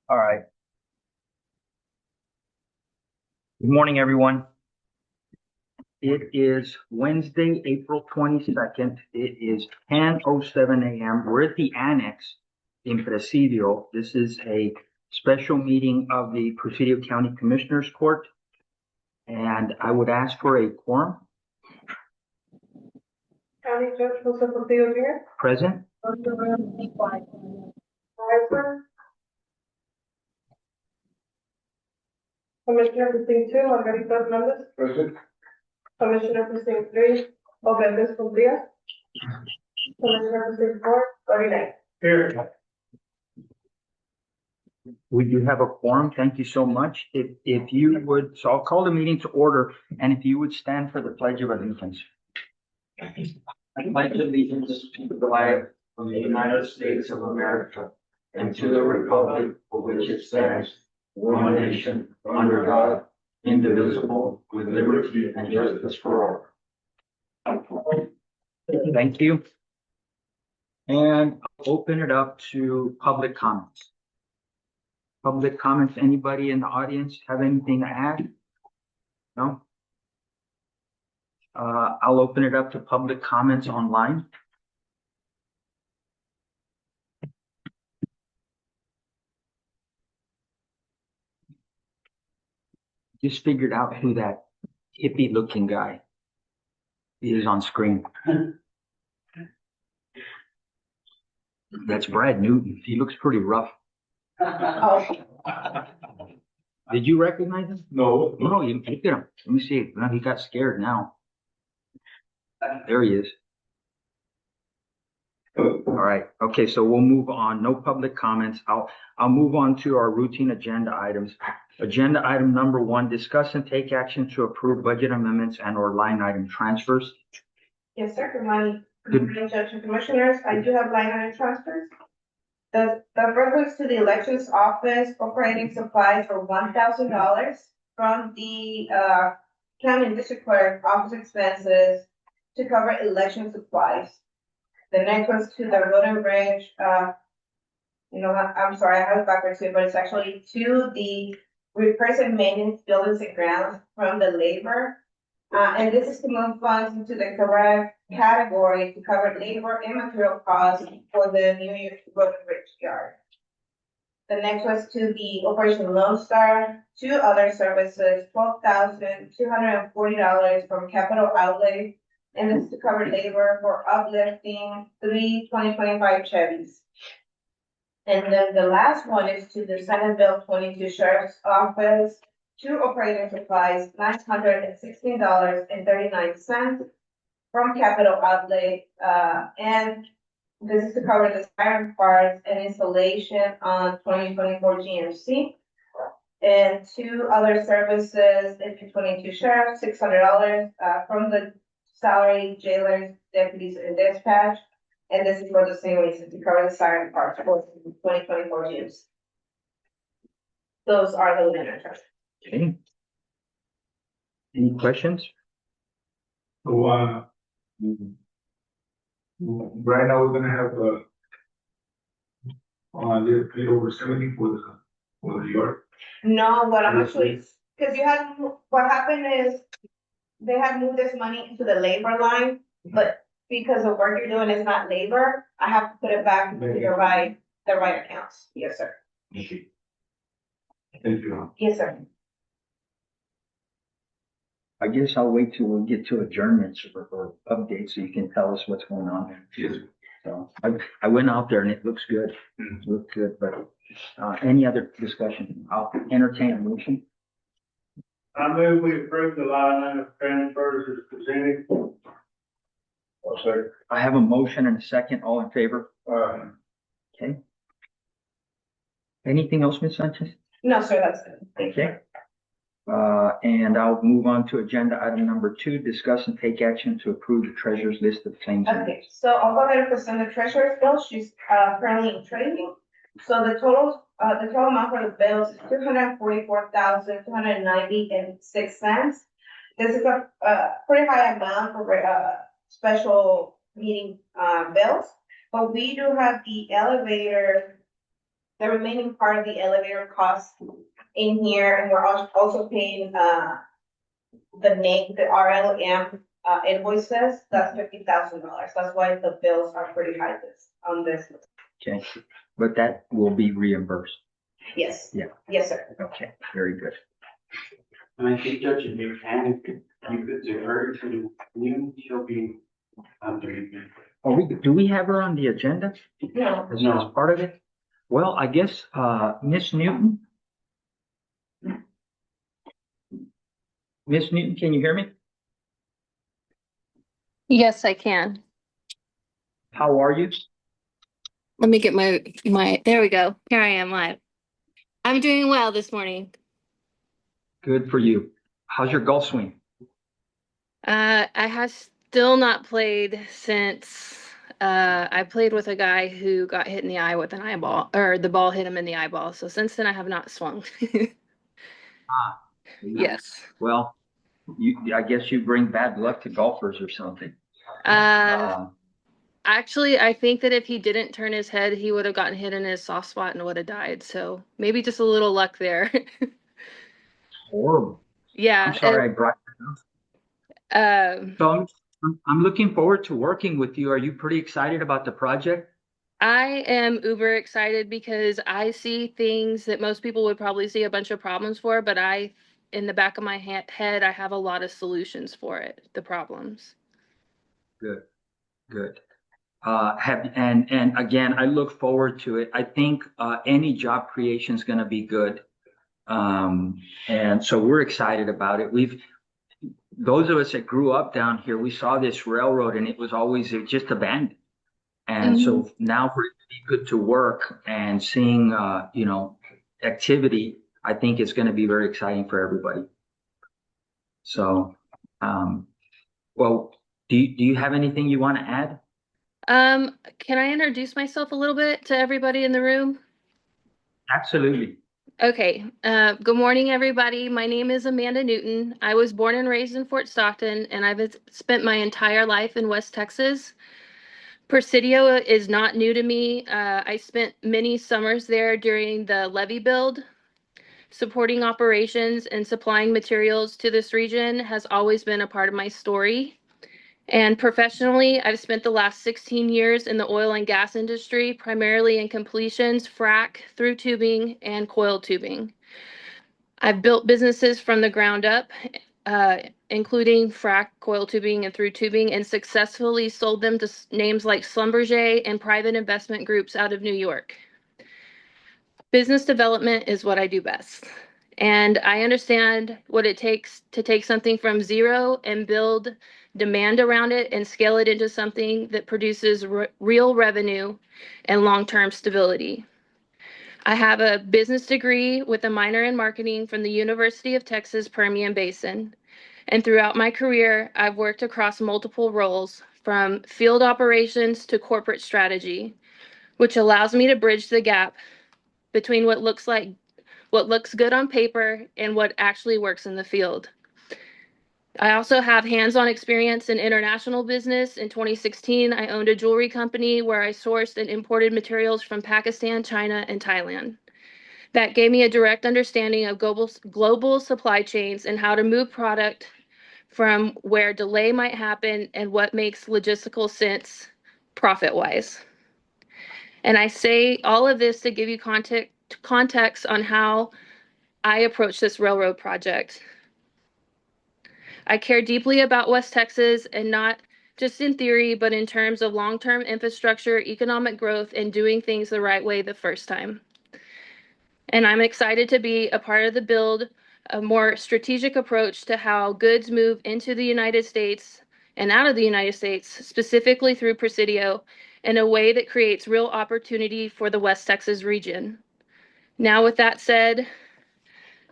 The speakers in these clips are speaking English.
All right. Good morning, everyone. It is Wednesday, April 22nd. It is 10:07 a.m. We're at the annex in Presidio. This is a special meeting of the Presidio County Commissioners Court. And I would ask for a quorum. County Judge Jose Portillo Jr. Present. Commissioner Precinct 2, Margarita Hernandez. Present. Commissioner Precinct 3, Obed Escondida. Commissioner Precinct 4, Dory Knight. Here. We do have a quorum. Thank you so much. If you would, so I'll call the meeting to order, and if you would stand for the Pledge of Allegiance. I pledge allegiance to the flag of the United States of America and to the republic for which it stands, one nation, under God, indivisible, with liberty and justice for all. Thank you. And I'll open it up to public comments. Public comments, anybody in the audience have anything to add? No? I'll open it up to public comments online. Just figured out who that hippie looking guy is on screen. That's Brad Newton. He looks pretty rough. Oh, Did you recognize him? No. No, you look at him. Let me see. No, he got scared now. There he is. All right. Okay, so we'll move on. No public comments. I'll move on to our routine agenda items. Agenda item number 1, discuss and take action to approve budget amendments and or line item transfers. yes, sir. Good morning, Judge and Commissioners. I do have line item transfers. The reference to the elections office operating supplies for $1,000 from the county and district clerk office expenses to cover election supplies. The next was to the road and bridge, I'm sorry, I have it backwards here, but it's actually to the repairs and maintenance buildings and grounds from the labor. And this is to move funds into the correct category to cover labor and material costs for the New York Road and Bridge Yard. The next was to the Operation Lone Star, 2 other services, $12,240 from capital outlay. And this is to cover labor for uplifting 3 2025 Chevys. And then the last one is to the Senate Bill 22 Sheriff's Office, 2 operating supplies, $916.39 from capital outlay. And this is to cover the siren parts and installation on 2024 GMC. And 2 other services, the 22 Sheriff, $600 from the salary, jailers, deputies, and dispatch. And this is for the same reason, to cover the siren parts for 2024 GMC. Those are the limits. Okay. Any questions? So, right now we're gonna have, they paid over 70 for the yard. No, what I'm actually, because what happened is they had moved this money into the labor line, but because the work you're doing is not labor, I have to put it back into the right accounts. Yes, sir. Okay. Thank you. Yes, sir. I guess I'll wait till we get to adjournments or updates so you can tell us what's going on. Yes. So I went out there and it looks good. It looks good, but any other discussion? I'll entertain a motion. I move we approve the line item transfers as presented. Oh, sorry. I have a motion and a second. All in favor? Okay. Anything else, Ms. Sanchez? No, sir, that's it. Thank you. Okay. And I'll move on to agenda item number 2, discuss and take action to approve the treasurer's list of claims. Okay, so I'll go ahead and present the treasurer's bill. She's currently in training. So the total amount for the bills is $244,290.06. This is a pretty high amount for special meeting bills, but we do have the elevator the remaining part of the elevator cost in here, and we're also paying, the RLM, invoices, that's $50,000. That's why the bills are pretty high on this. Okay, but that will be reimbursed. Yes. Yeah. Yes, sir. Okay, very good. And I think Judge, if you can, you could defer to you, she'll be under you. Do we have her on the agenda No. as part of it? Well, I guess, Miss Newton? Miss Newton, can you hear me? Yes, I can. How are you? Let me get my, there we go. Here I am live. I'm doing well this morning. Good for you. How's your golf swing? I have still not played since I played with a guy who got hit in the eye with an eyeball, or the ball hit him in the eyeball. So since then I have not swung. Yes. Well, I guess you bring bad luck to golfers or something. Actually, I think that if he didn't turn his head, he would have gotten hit in his soft spot and would have died. So maybe just a little luck there. Horrible. Yeah. I'm sorry I brought that up. So I'm looking forward to working with you. Are you pretty excited about the project? I am uber excited because I see things that most people would probably see a bunch of problems for, but in the back of my head, I have a lot of solutions for it, the problems. Good, good. And again, I look forward to it. I think any job creation is going to be good. And so we're excited about it. Those of us that grew up down here, we saw this railroad and it was always just abandoned. And so now for it to be good to work and seeing, activity, I think it's going to be very exciting for everybody. So, well, do you have anything you want to add? Can I introduce myself a little bit to everybody in the room? Absolutely. Okay. Good morning, everybody. My name is Amanda Newton. I was born and raised in Fort Stockton, and I've spent my entire life in West Texas. Presidio is not new to me. I spent many summers there during the levee build. Supporting operations and supplying materials to this region has always been a part of my story. And professionally, I've spent the last 16 years in the oil and gas industry, primarily in completions, frac, through tubing, and coil tubing. I've built businesses from the ground up, including frac, coil tubing, and through tubing, and successfully sold them to names like Schlumberger and private investment groups out of New York. Business development is what I do best. And I understand what it takes to take something from zero and build demand around it and scale it into something that produces real revenue and long-term stability. I have a business degree with a minor in marketing from the University of Texas Permian Basin. And throughout my career, I've worked across multiple roles, from field operations to corporate strategy, which allows me to bridge the gap between what looks good on paper and what actually works in the field. I also have hands-on experience in international business. In 2016, I owned a jewelry company where I sourced and imported materials from Pakistan, China, and Thailand. That gave me a direct understanding of global supply chains and how to move product from where delay might happen and what makes logistical sense profit-wise. And I say all of this to give you context on how I approach this railroad project. I care deeply about West Texas, and not just in theory, but in terms of long-term infrastructure, economic growth, and doing things the right way the first time. And I'm excited to be a part of the build, a more strategic approach to how goods move into the United States and out of the United States, specifically through Presidio, in a way that creates real opportunity for the West Texas region. Now, with that said,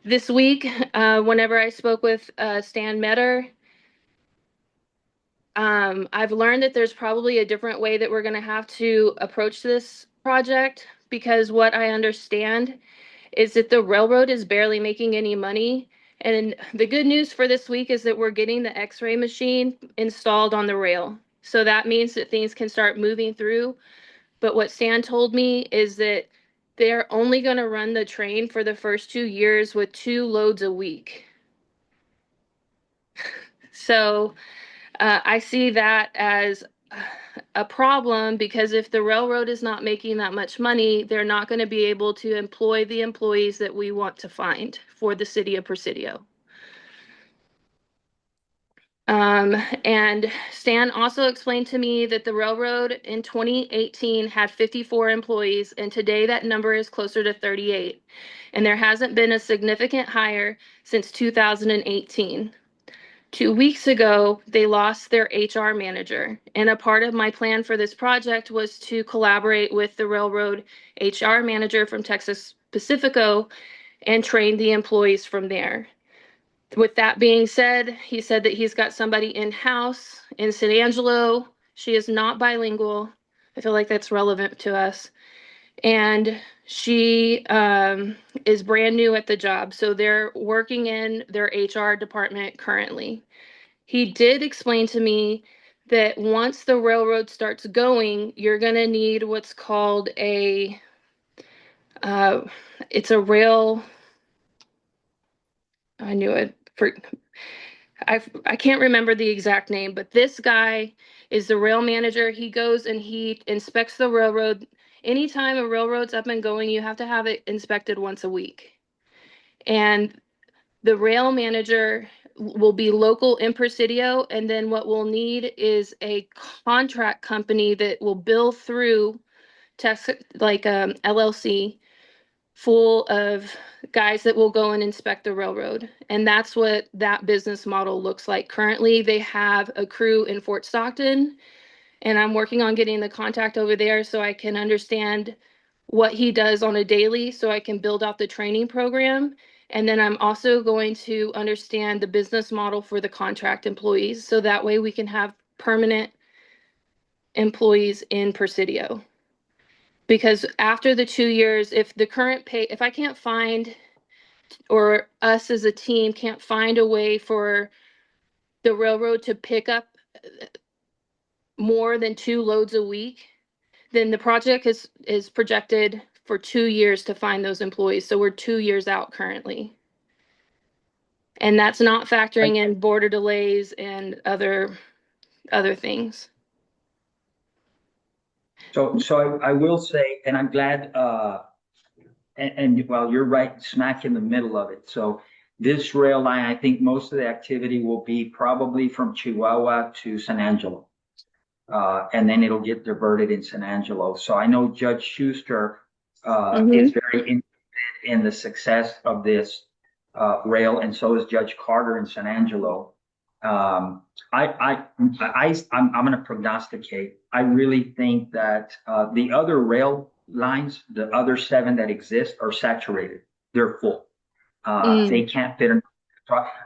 this week, whenever I spoke with Stan Metter, I've learned that there's probably a different way that we're going to have to approach this project, because what I understand is that the railroad is barely making any money. And the good news for this week is that we're getting the X-ray machine installed on the rail. So that means that things can start moving through. But what Stan told me is that they're only going to run the train for the first 2 years with 2 loads a week. So I see that as a problem because if the railroad is not making that much money, they're not going to be able to employ the employees that we want to find for the city of Presidio. And Stan also explained to me that the railroad in 2018 had 54 employees, and today that number is closer to 38. And there hasn't been a significant hire since 2018. 2 weeks ago, they lost their HR manager, and a part of my plan for this project was to collaborate with the railroad HR manager from Texas Pacifico and train the employees from there. With that being said, he said that he's got somebody in-house in San Angelo. She is not bilingual. I feel like that's relevant to us. And she is brand new at the job. So they're working in their HR department currently. He did explain to me that once the railroad starts going, you're going to need what's called it's a rail, I knew it, I can't remember the exact name, but this guy is the rail manager. He goes and he inspects the railroad. Anytime a railroad's up and going, you have to have it inspected once a week. And the rail manager will be local in Presidio, and then what we'll need is a contract company that will bill through like LLC full of guys that will go and inspect the railroad. And that's what that business model looks like. Currently, they have a crew in Fort Stockton, and I'm working on getting the contact over there so I can understand what he does on a daily so I can build out the training program. And then I'm also going to understand the business model for the contract employees so that way we can have permanent employees in Presidio. Because after the 2 years, if the current pay, if I can't find, or us as a team can't find a way for the railroad to pick up more than 2 loads a week, then the project is projected for 2 years to find those employees. So we're 2 years out currently. And that's not factoring in border delays and other things. So I will say, and I'm glad, and well, you're right smack in the middle of it. So this rail line, I think most of the activity will be probably from Chihuahua to San Angelo. And then it'll get diverted in San Angelo. So I know Judge Schuster is very interested in the success of this rail, and so is Judge Carter in San Angelo. I'm going to prognosticate. I really think that the other rail lines, the other 7 that exist, are saturated. They're full. They can't fit.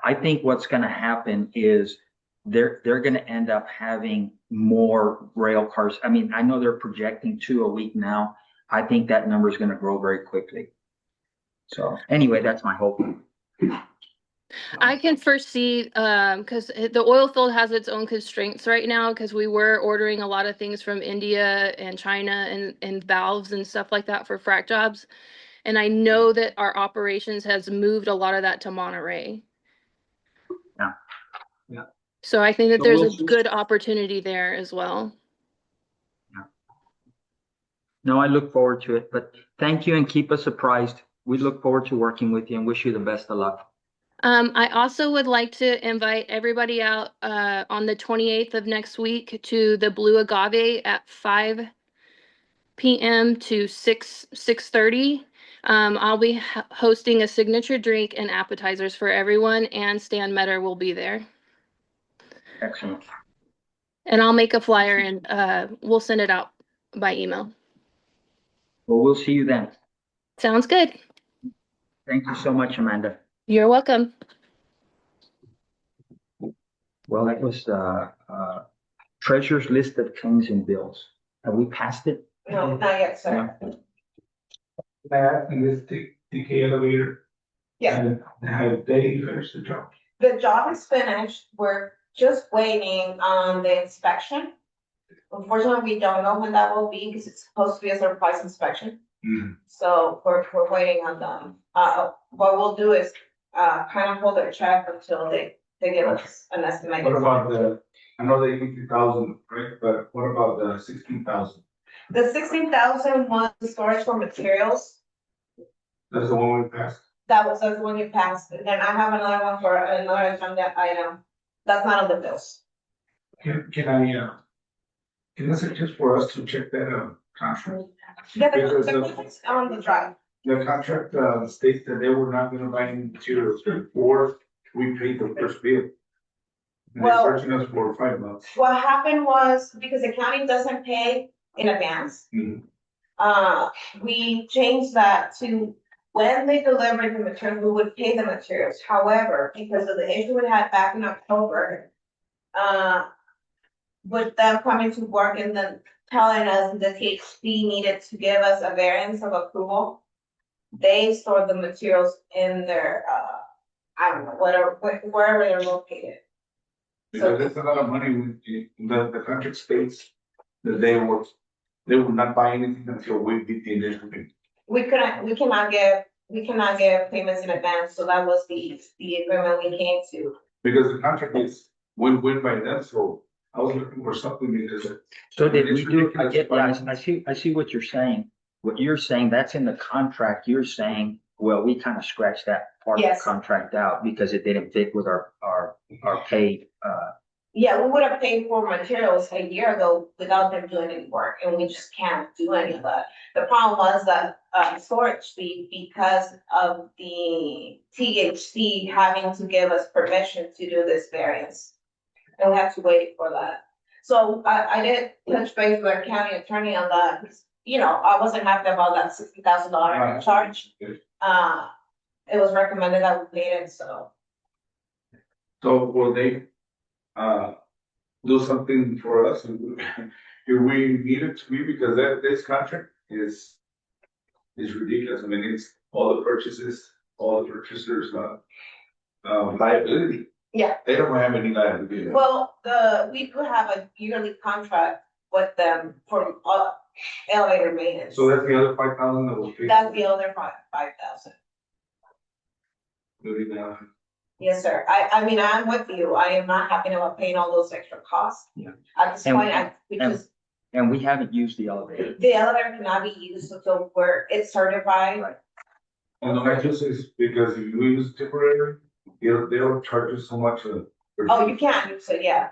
I think what's going to happen is they're going to end up having more rail cars. I mean, I know they're projecting 2 a week now. I think that number is going to grow very quickly. So anyway, that's my hope. I can foresee, because the oil field has its own constraints right now, because we were ordering a lot of things from India and China and valves and stuff like that for frac jobs. And I know that our operations has moved a lot of that to Monterey. Yeah. Yeah. So I think that there's a good opportunity there as well. Yeah. No, I look forward to it, but thank you and keep us apprised. We look forward to working with you and wish you the best of luck. I also would like to invite everybody out on the 28th of next week to the Blue Agave at 5 p.m. to 6:30. I'll be hosting a signature drink and appetizers for everyone, and Stan Metter will be there. Excellent. And I'll make a flyer and we'll send it out by email. Well, we'll see you then. Sounds good. Thank you so much, Amanda. You're welcome. Well, that was treasurer's list of claims and bills. Have we passed it? No, not yet, sir. Can I ask in this TK elevator? Yeah. Have they finished the job? The job is finished. We're just waiting on the inspection. Unfortunately, we don't know when that will be because it's supposed to be a surprise inspection. So we're waiting on them. What we'll do is, kind of hold their check until they give us an estimate. What about I know they 50,000, right, but what about the 16,000? The 16,000 was the storage for materials. That's the one we passed. That's the one you passed. And then I have another one for another agenda item. That's not on the bills. Can I suggest for us to check that contract? Yeah, Because the contract's on the drive. The contract states that they were not gonna buy any materials before we paid the first bill. And they're Well- charging us for 5 months. What happened was, because the county doesn't pay in advance, Mhm. we changed that to when they delivered the material, we would pay the materials. However, because of the issue we had back in October, with them coming to work and then telling us that THC needed to give us a variance of approval, they stored the materials in their, I don't know, wherever they're located. Because that's a lot of money, the contract states that they would not buy anything until we did the initial payment. We cannot give payments in advance, so that was the agreement we came to. Because the contract is win-win by them, so I was looking for something because. So did we It's do, I ridiculous get, yeah, financing. I see what you're saying. What you're saying, that's in the contract. You're saying, well, we kind of scratched that part of the Yes. contract out because it didn't fit with our pay, Yeah, we would have paid for materials a year ago without them doing any work, and we just can't do any of that. The problem was that, storage fee, because of the THC having to give us permission to do this variance. And we have to wait for that. So I did touch base with our county attorney on that. You know, I wasn't happy about that $60,000 Right. charge. It was recommended that we paid it, so. So will they, do something for us? If we need it to be, because this contract is ridiculous. I mean, it's all the purchasers, liability. Yeah. They don't have any liability. Well, we do have a yearly contract with them for elevator maintenance. So that's the other 5,000 that was paid. That's the other 5,000. Maybe now. Yes, sir. I mean, I'm with you. I am not happy about paying all those extra costs. Yeah. At this And- point, and we haven't used the elevator. the elevator cannot be used until it's certified. Right. And the measures is because if you use temporary, they'll charge you so much. Oh, you can, so yeah.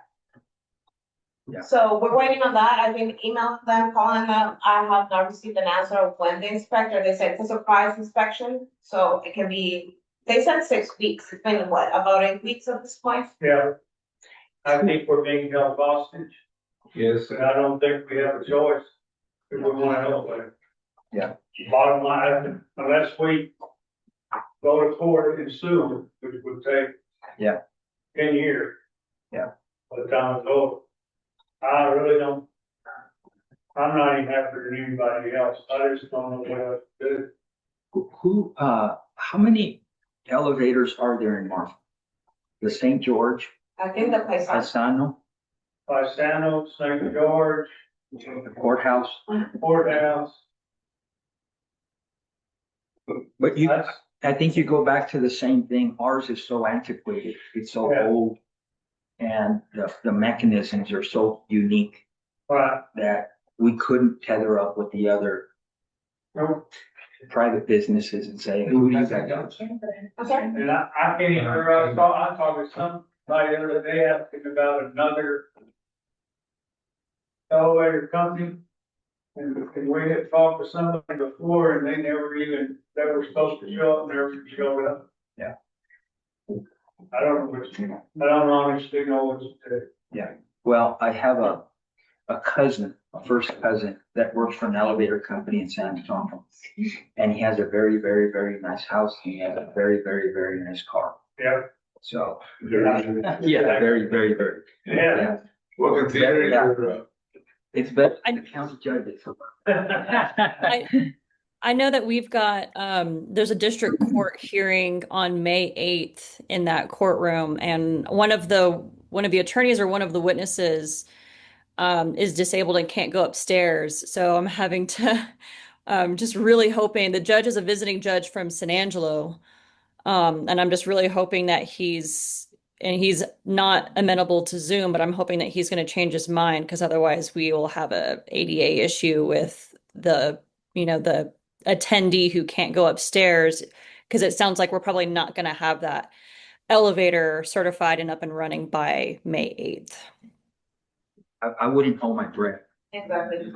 Yeah. So we're waiting on that. I've been emailing them, calling them. I have not received an answer of when they inspect, or they said it's a surprise inspection, so it can be, they said 6 weeks. It's been what, about 8 weeks at this point? Yeah. I think we're being held hostage, Yes. and I don't think we have a choice if we want to help it. Yeah. Bottom line, unless we go to court and sue them, which would take. Yeah. 10 years. Yeah. By the time it's over. I really don't. I'm not any happier than anybody else. I just don't know what else to do. How many elevators are there in Marfa? The St. George, I think the place. Paisano, Paisano, St. George, the courthouse, courthouse. but That's, I think you go back to the same thing. Ours is so antiquated. It's so Yeah. old. And the mechanisms are so unique right. that we couldn't tether up with the other No, private businesses and say, who do you guys? I'm sorry? and I can't even remember, I talked with somebody the other day asking about another elevator company. And we had talked to somebody before and they were supposed to show up, never even showed up. Yeah. I don't honestly know what to do. Well, I have a cousin, a first cousin that works for an elevator company in San Antonio. And he has a very, very, very nice house. He has a very, very, very nice car. Yeah. So, Yeah. yeah, very, very, very. Yeah. Well, considering Yeah. your, It's better than the county judges. I know that we've got, there's a district court hearing on May 8th in that courtroom, and one of the attorneys or one of the witnesses is disabled and can't go upstairs. So I'm having to Just really hoping the judge is a visiting judge from San Angelo. And I'm just really hoping that he's not amenable to Zoom, but I'm hoping that he's going to change his mind because otherwise we will have a ADA issue with the attendee who can't go upstairs because it sounds like we're probably not going to have that elevator certified and up and running by May 8th. I wouldn't hold my breath. Exactly.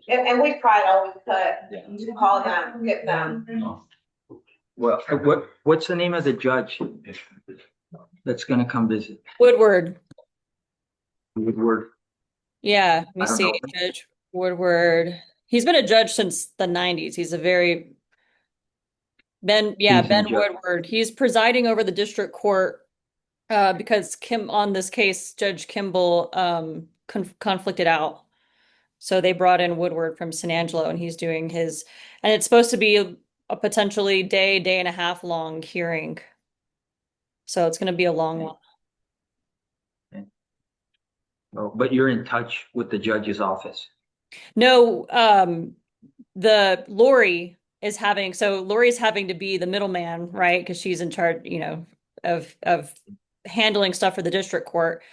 And we tried all we could to call them, get them. Well, what's the name of the judge that's gonna come visit? Woodward. Woodward. Yeah, let me I don't see. know. Judge Woodward. He's been a judge since the 90s. He's a very Ben Seasoned judge. Woodward. He's presiding over the district court because on this case, Judge Kimball conflicted out. So they brought in Woodward from San Angelo and he's doing his, and it's supposed to be a potentially day and a half long hearing. So it's going to be a long one. Oh, but you're in touch with the judge's office. No, Lori's having to be the middleman, right? Because she's in charge, of handling stuff for the district court.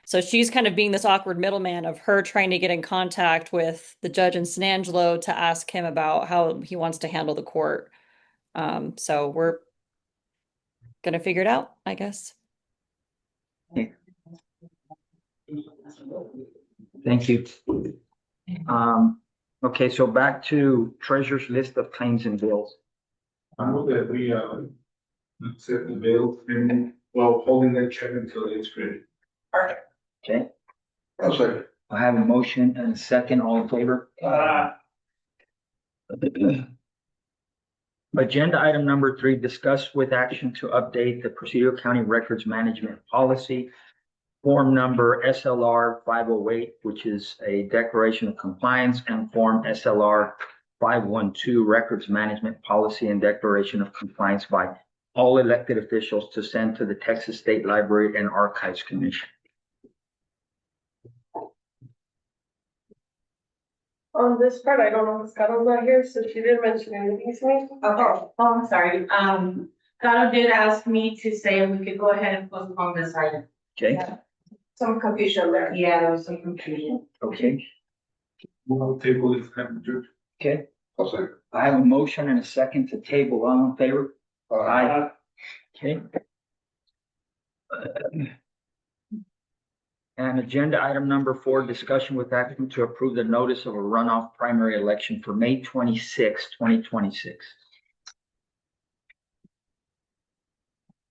So she's kind of being this awkward middleman of her trying to get in contact with the judge in San Angelo to ask him about how he wants to handle the court. So we're gonna figure it out, I guess. Okay. Thank you. Okay, so back to treasurer's list of claims and bills. I move that we, accept the bill and, well, holding that check until it's ready. Okay, I'll second. I have a motion and a second. All in favor? Agenda item number 3, discuss with action to update the Presidio County Records Management Policy, form number SLR 508, which is a declaration of compliance, and form SLR 512, records management policy and declaration of compliance by all elected officials to send to the Texas State Library and Archives Commission. On this part, I don't know if Scotto's not here, so she didn't mention anything to me. Okay, I'm sorry. Scotto did ask me to say if we could go ahead and postpone this item. Okay, Some confusion there. Yeah, there was some confusion. okay, We'll table this time, Judge. okay. I'll second. I have a motion and a second to table. All in favor? Aye. Okay. And agenda item number 4, discussion with action to approve the notice of a runoff primary election for May 26, 2026.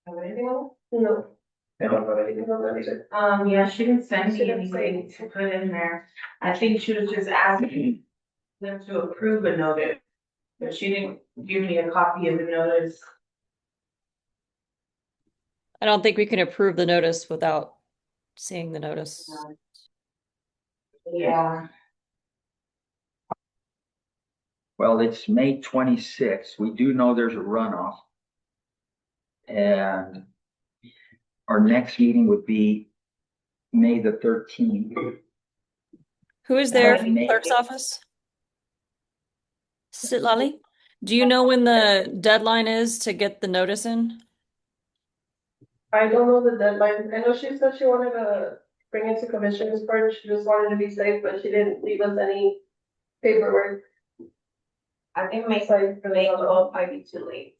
Have anything else? No. I don't know anything about that either. Yeah, she didn't send She me didn't say anything to put in there. I think she was just asking them to approve a notice, but she didn't give me a copy of the notice. I don't think we can approve the notice without seeing the notice. Yeah, Well, it's May 26. We do know there's a runoff. And our next meeting would be May the 13th. Who is there Uh, from the clerk's office? Sitlali? Do you know when the deadline is to get the notice in? I don't know the deadline. I know she said she wanted to bring it to commissioners first. She just wanted to be safe, but she didn't leave us any paperwork. I think May 12th might be too late.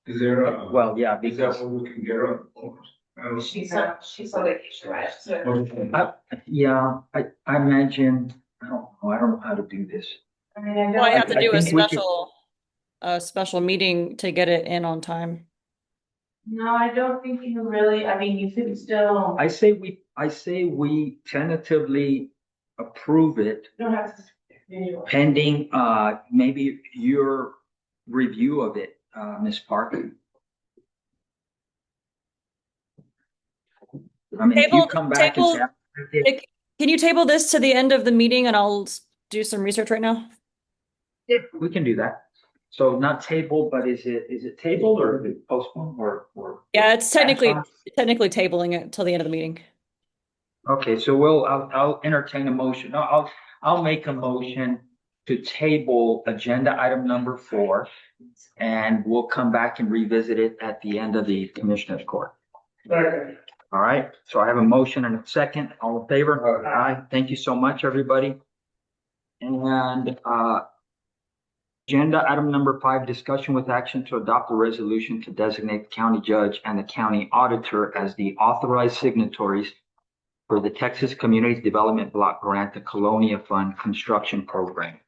Is there a, Well, yeah, is that because what we can get on? She's on vacation, right? So, yeah, I imagine, I don't know how to do this. I mean, I Well, I don't, have to I do a think we could- special meeting to get it in on time. no, I don't think you really, I mean, you could still, I say we tentatively approve it you don't have to. pending, maybe your review of it, Ms. Parker. I mean, if you Table- come back and say, Can you table this to the end of the meeting and I'll do some research right now? we can do that. So not table, but is it tabled or is it postponed or? Yeah, it's technically tabling it till the end of the meeting. Okay, so I'll entertain a motion. No, I'll make a motion to table agenda item number 4, and we'll come back and revisit it at the end of the Commissioners Court. Second. All right, so I have a motion and a second. All in favor? Aye. Thank you so much, everybody. And, agenda item number 5, discussion with action to adopt a resolution to designate the county judge and the county auditor as the authorized signatories for the Texas Communities Development Block Grant, the Colonia Fund Construction Program.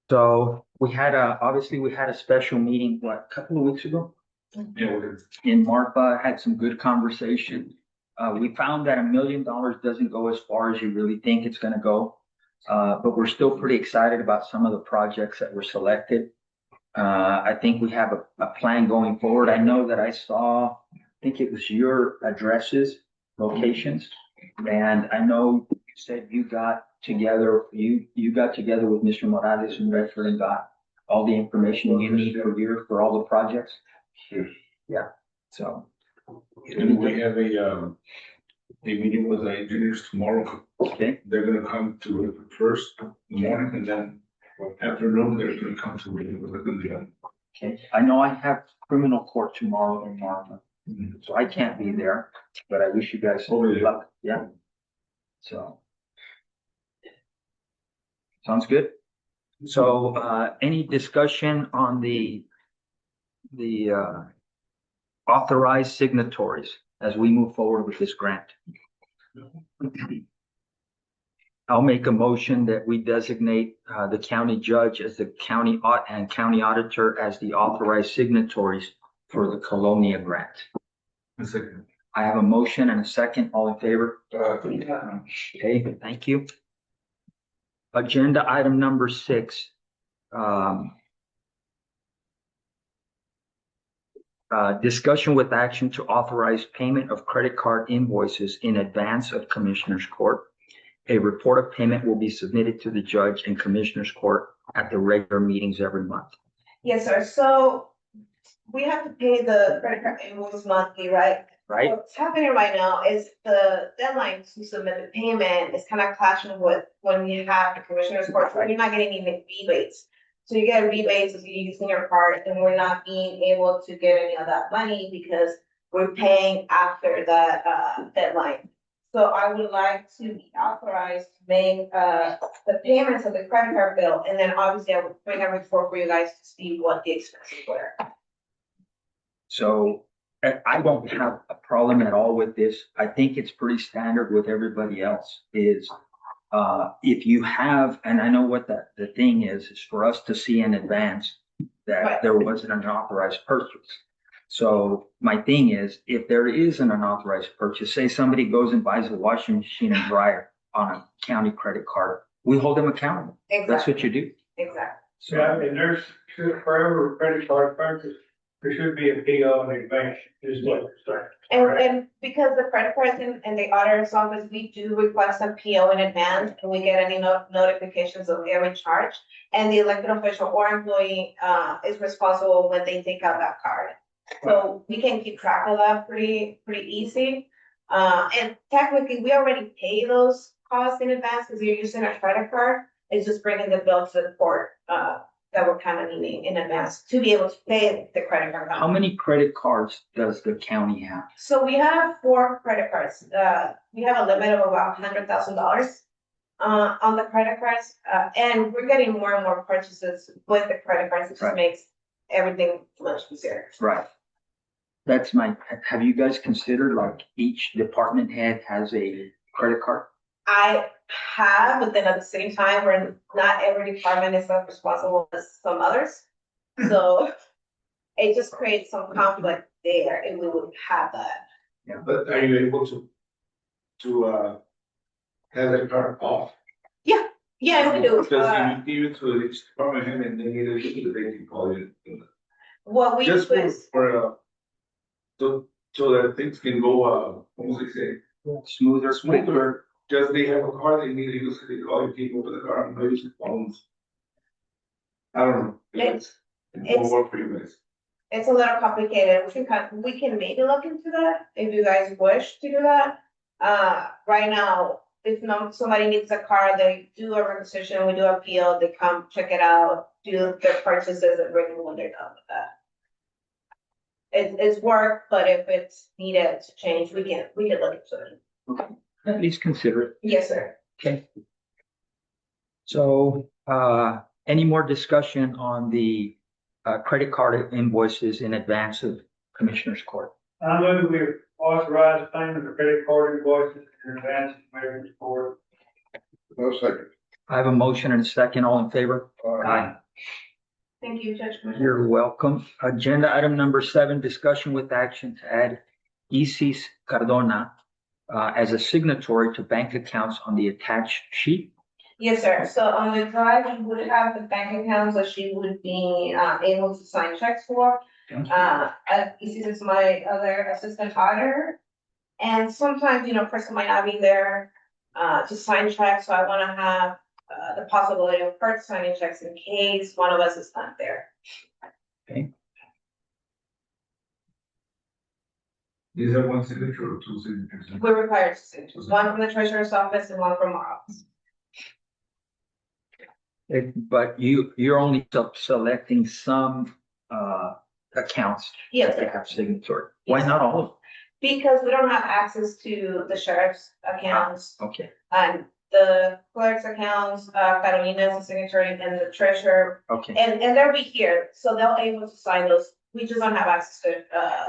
So we had obviously we had a special meeting, what, a couple of weeks ago? Yeah, In Marfa, had some good conversation. We found that $1 million doesn't go as far as you really think it's gonna go. But we're still pretty excited about some of the projects that were selected. I think we have a plan going forward. I know that I saw, I think it was your addresses, locations. And I know you said you got together, you got together with Mr. Morales in Redford and got all the information you need for all the projects. Yeah, so. and we have a meeting with the engineers tomorrow. Okay, They're gonna come to it first in the morning, and then afternoon, they're gonna come to it. okay. I know I have criminal court tomorrow in Marfa, so I can't be there, but I wish you guys good luck. Yeah. So. Sounds good. So, any discussion on the authorized signatories as we move forward with this grant? I'll make a motion that we designate the county judge as the county auditor as the authorized signatories for the Colonia grant. A second. I have a motion and a second. All in favor? Okay, thank you. Agenda item number 6. Discussion with action to authorize payment of credit card invoices in advance of Commissioners Court. A report of payment will be submitted to the judge and Commissioners Court at the regular meetings every month. Yes, sir. So we have to pay the credit card invoice monthly, right? Right? What's happening right now is the deadline to submit the payment is kind of clashing with when we have the Commissioners Court, so you're not getting any rebates. So you get rebates if you're using your card, and we're not being able to get any of that money because we're paying after the deadline. So I would like to be authorized to make the payments of the credit card bill, and then obviously I would bring a report for you guys to see what the expenses were. So I don't have a problem at all with this. I think it's pretty standard with everybody else is if you have, and I know what the thing is for us to see in advance that Right. there wasn't an authorized purchase. So my thing is, if there is an unauthorized purchase, say somebody goes and buys a washing machine and dryer on a county credit card, we hold them accountable. That's Exactly, what you do. exactly. So, Yeah, and there's, for every credit card purchase, there should be a PO in advance, just like you're saying. And because the credit cards and the auditor's office, we do request a PO in advance, and we get any notifications of every charge. And the elected official or employee is responsible when they take out that card. So we can keep track of that pretty easy. And technically, we already pay those costs in advance because you're using a credit card. It's just bringing the bill to the court that we're kind of needing in advance to be able to pay the credit card. how many credit cards does the county have? So we have 4 credit cards. We have a limit of about $100,000 on the credit cards. And we're getting more and more purchases with the credit cards. It just Right. makes everything much easier. Right. That's have you guys considered like each department head has a credit card? I have, but then at the same time, we're not every department is as responsible as some others. So it just creates some conflict there if we would have that. But are you able to have that card off? Yeah, we do. Because you give it to each department head and they need to they can call you. What we do Just is, so that things can go, what was I say? Smoother, quicker. Smoother. Just they have a car, they need to use, they call you people with the car, and use the phones. I don't know. It's- More work for you guys. it's a little complicated. We can maybe look into that if you guys wish to do that. Right now, if somebody needs a car, they do a requisition, we do appeal, they come check it out, do their purchases and bring them when they're done with that. It's work, but if it's needed to change, we can look into it. At least consider it. Yes, sir. Okay. So, any more discussion on the credit card invoices in advance of Commissioners Court? I move we authorize payment of credit card invoices in advance of Commissioners Court. No second. I have a motion and a second. All in favor? Aye. Thank you, Judge. You're welcome. Agenda item number 7, discussion with action to add Isis Cardona as a signatory to bank accounts on the attached sheet. Yes, sir. So on the drive, you would have the bank accounts that she would be able to sign checks for. Isis is my other assistant auditor. And sometimes, person might not be there to sign checks, so I wanna have the possibility of her signing checks in case one of us is not there. Is that one signature or two signatures? We're required to signatures, one from the treasurer's office and one from our office. But you're only selecting some accounts Yes, that have signatory. Why not all of them? because we don't have access to the sheriff's accounts Okay, and the clerk's accounts, Carolina's signatory and the treasurer. okay. And they'll be here, so they'll able to sign those. We just don't have access to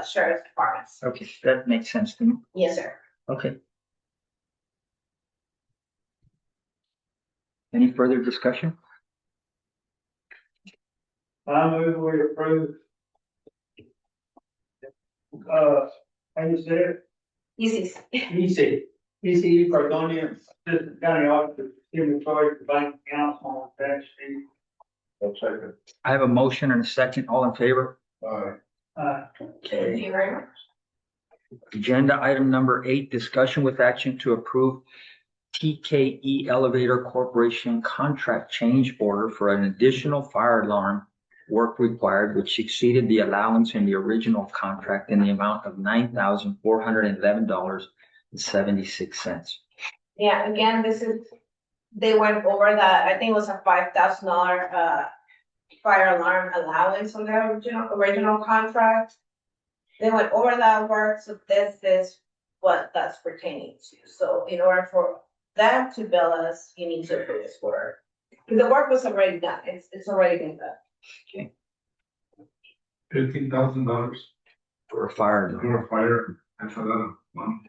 sheriff's departments. Okay, that makes sense to me. Yes, sir. Okay. Any further discussion? I move we approve. How you say it? Easy. EC Cardonian, Assistant County Auditor, signatory to bank accounts on that sheet. No second. I have a motion and a second. All in favor? Uh, Thank Okay. you very much. Agenda item number 8, discussion with action to approve TKE Elevator Corporation contract change order for an additional fire alarm work required, which exceeded the allowance in the original contract in the amount of $9,411.76. Yeah, again, they went over that, I think it was a $5,000 fire alarm allowance on their original contract. They went over that work, so this is what that's pertaining to. So in order for them to bill us, you need to approve this work. Because the work was already done, it's already been done. $15,000 For a fire alarm. for a fire. That's a lot of money.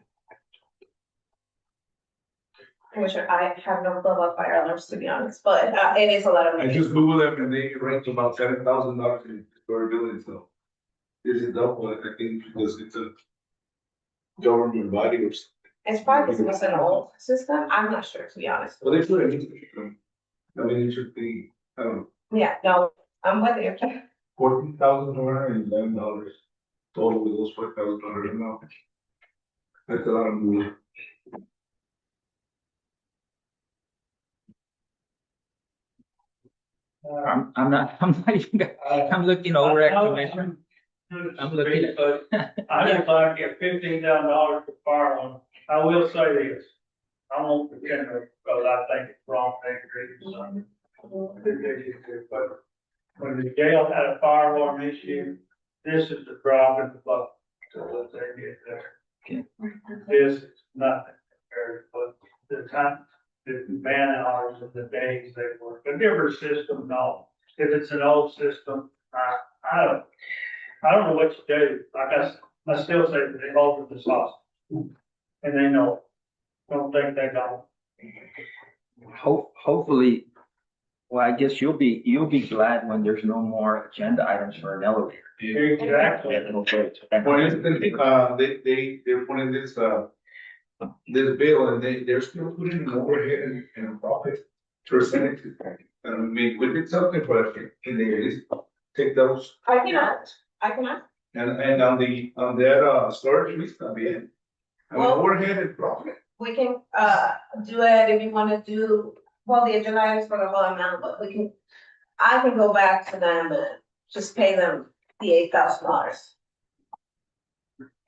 Which I have no clue about fire alarms, to be honest, but it is a lot of I money. just Googled them and they range about $7,000 in story building, so. This is double, I think, because it's a government body or something. It's probably because it was an old system, I'm not sure, to be honest. Well, they should have, I mean, it should be, I don't know, Yeah, no, I'm with you. $14,411 total with those $4,000 amount. That's a lot of money. I'm not even, I'm looking over at Commissioner. I'm looking at. I just like to get $15,000 for fire alarm. I will say this, I won't pretend to, because I think it's wrong thing to do. But when the jail had a fire alarm issue, this is the drop in the bucket. So what they get there. This is nothing compared to the time, the man hours and the days they work, a different system, no. If it's an old system, I don't know what to do. Like I still say that they hold this hospital. And they know, don't think they don't. Hopefully, well, I guess you'll be glad when there's no more agenda items for an elevator. Exactly. For instance, they're putting this bill and they're still putting an overhead and a profit percentage. I mean, we did something for it, can they at least take those? I cannot. And on that storage list, I mean, Well- overhead and profit. We can, do it if you wanna do, well, the agenda items for the whole amount, but I can go back to them and just pay them the $8,000.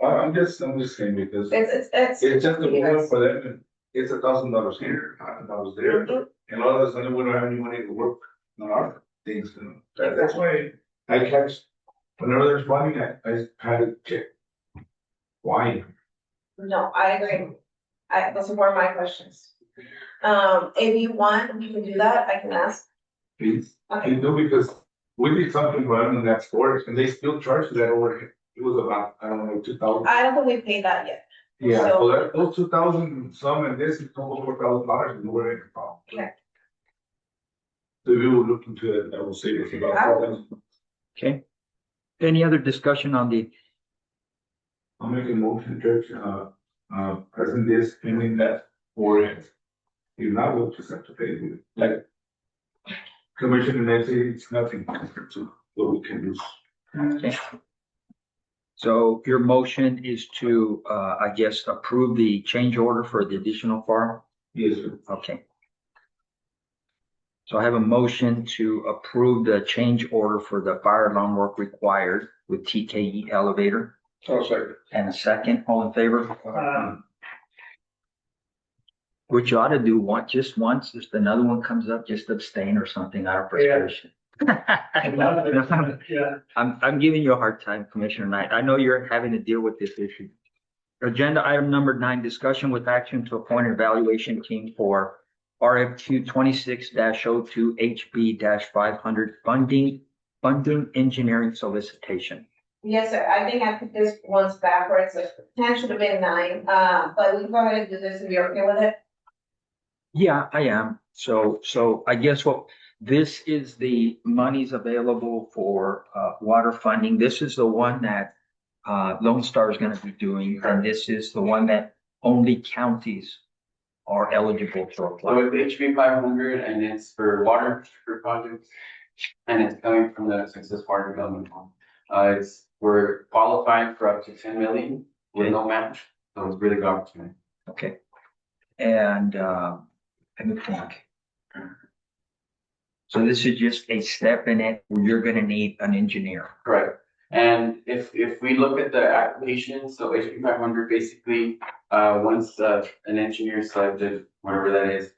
I'm just saying because It's it's just a moment for them it's $1,000 here, $100 there, and all of a sudden we don't have any money to work on our things. That's why I catch, whenever there's money, I had to check. Why? No, I agree. Those were my questions. If you want, we can do that, I can ask. Please, Okay. you know, because we did something for them in that store, and they still charge that overhead. It was about, I don't know, 2,000. I don't think we paid that yet. Yeah, So- well, those 2,000 some and this is almost $4,000 and we're in a problem. Okay. So we will look into it, I will say it's about 4,000. Okay. Any other discussion on the, I'll make a motion, Judge, present this, pending that, or if not, we'll just have to pay it. Like, Commissioner Nancy, it's nothing compared to what we can do. okay. So your motion is to, I guess, approve the change order for the additional farm? Yes, sir. Okay. So I have a motion to approve the change order for the fire alarm work required with TKE elevator. Oh, sorry. And a second, all in favor? Um, Which you ought to do just once, if another one comes up, just abstain or something out of frustration. Yeah, I'm giving you a hard time, Commissioner Knight. I know you're having to deal with this issue. Agenda item number 9, discussion with action to appoint an evaluation team for RFQ 26-02 HB-500 funding engineering solicitation. Yes, sir, I think I put this once backwards, so 10 should have been 9, but we can go ahead and do this if you're okay with it. Yeah, I am. So I guess this is the monies available for water funding. This is the one that Lone Star is going to be doing, and this is the one that only counties are eligible to So apply. it's HB 500 and it's for water infrastructure projects. And it's coming from the Texas Water Development Fund. We're qualifying for up to 10 million with no match. So it's really good opportunity. Okay. And let me think. So this is just a step in it where you're going to need an engineer. Correct. And if we look at the application, so HB 500 basically, once an engineer is selected, whatever that is,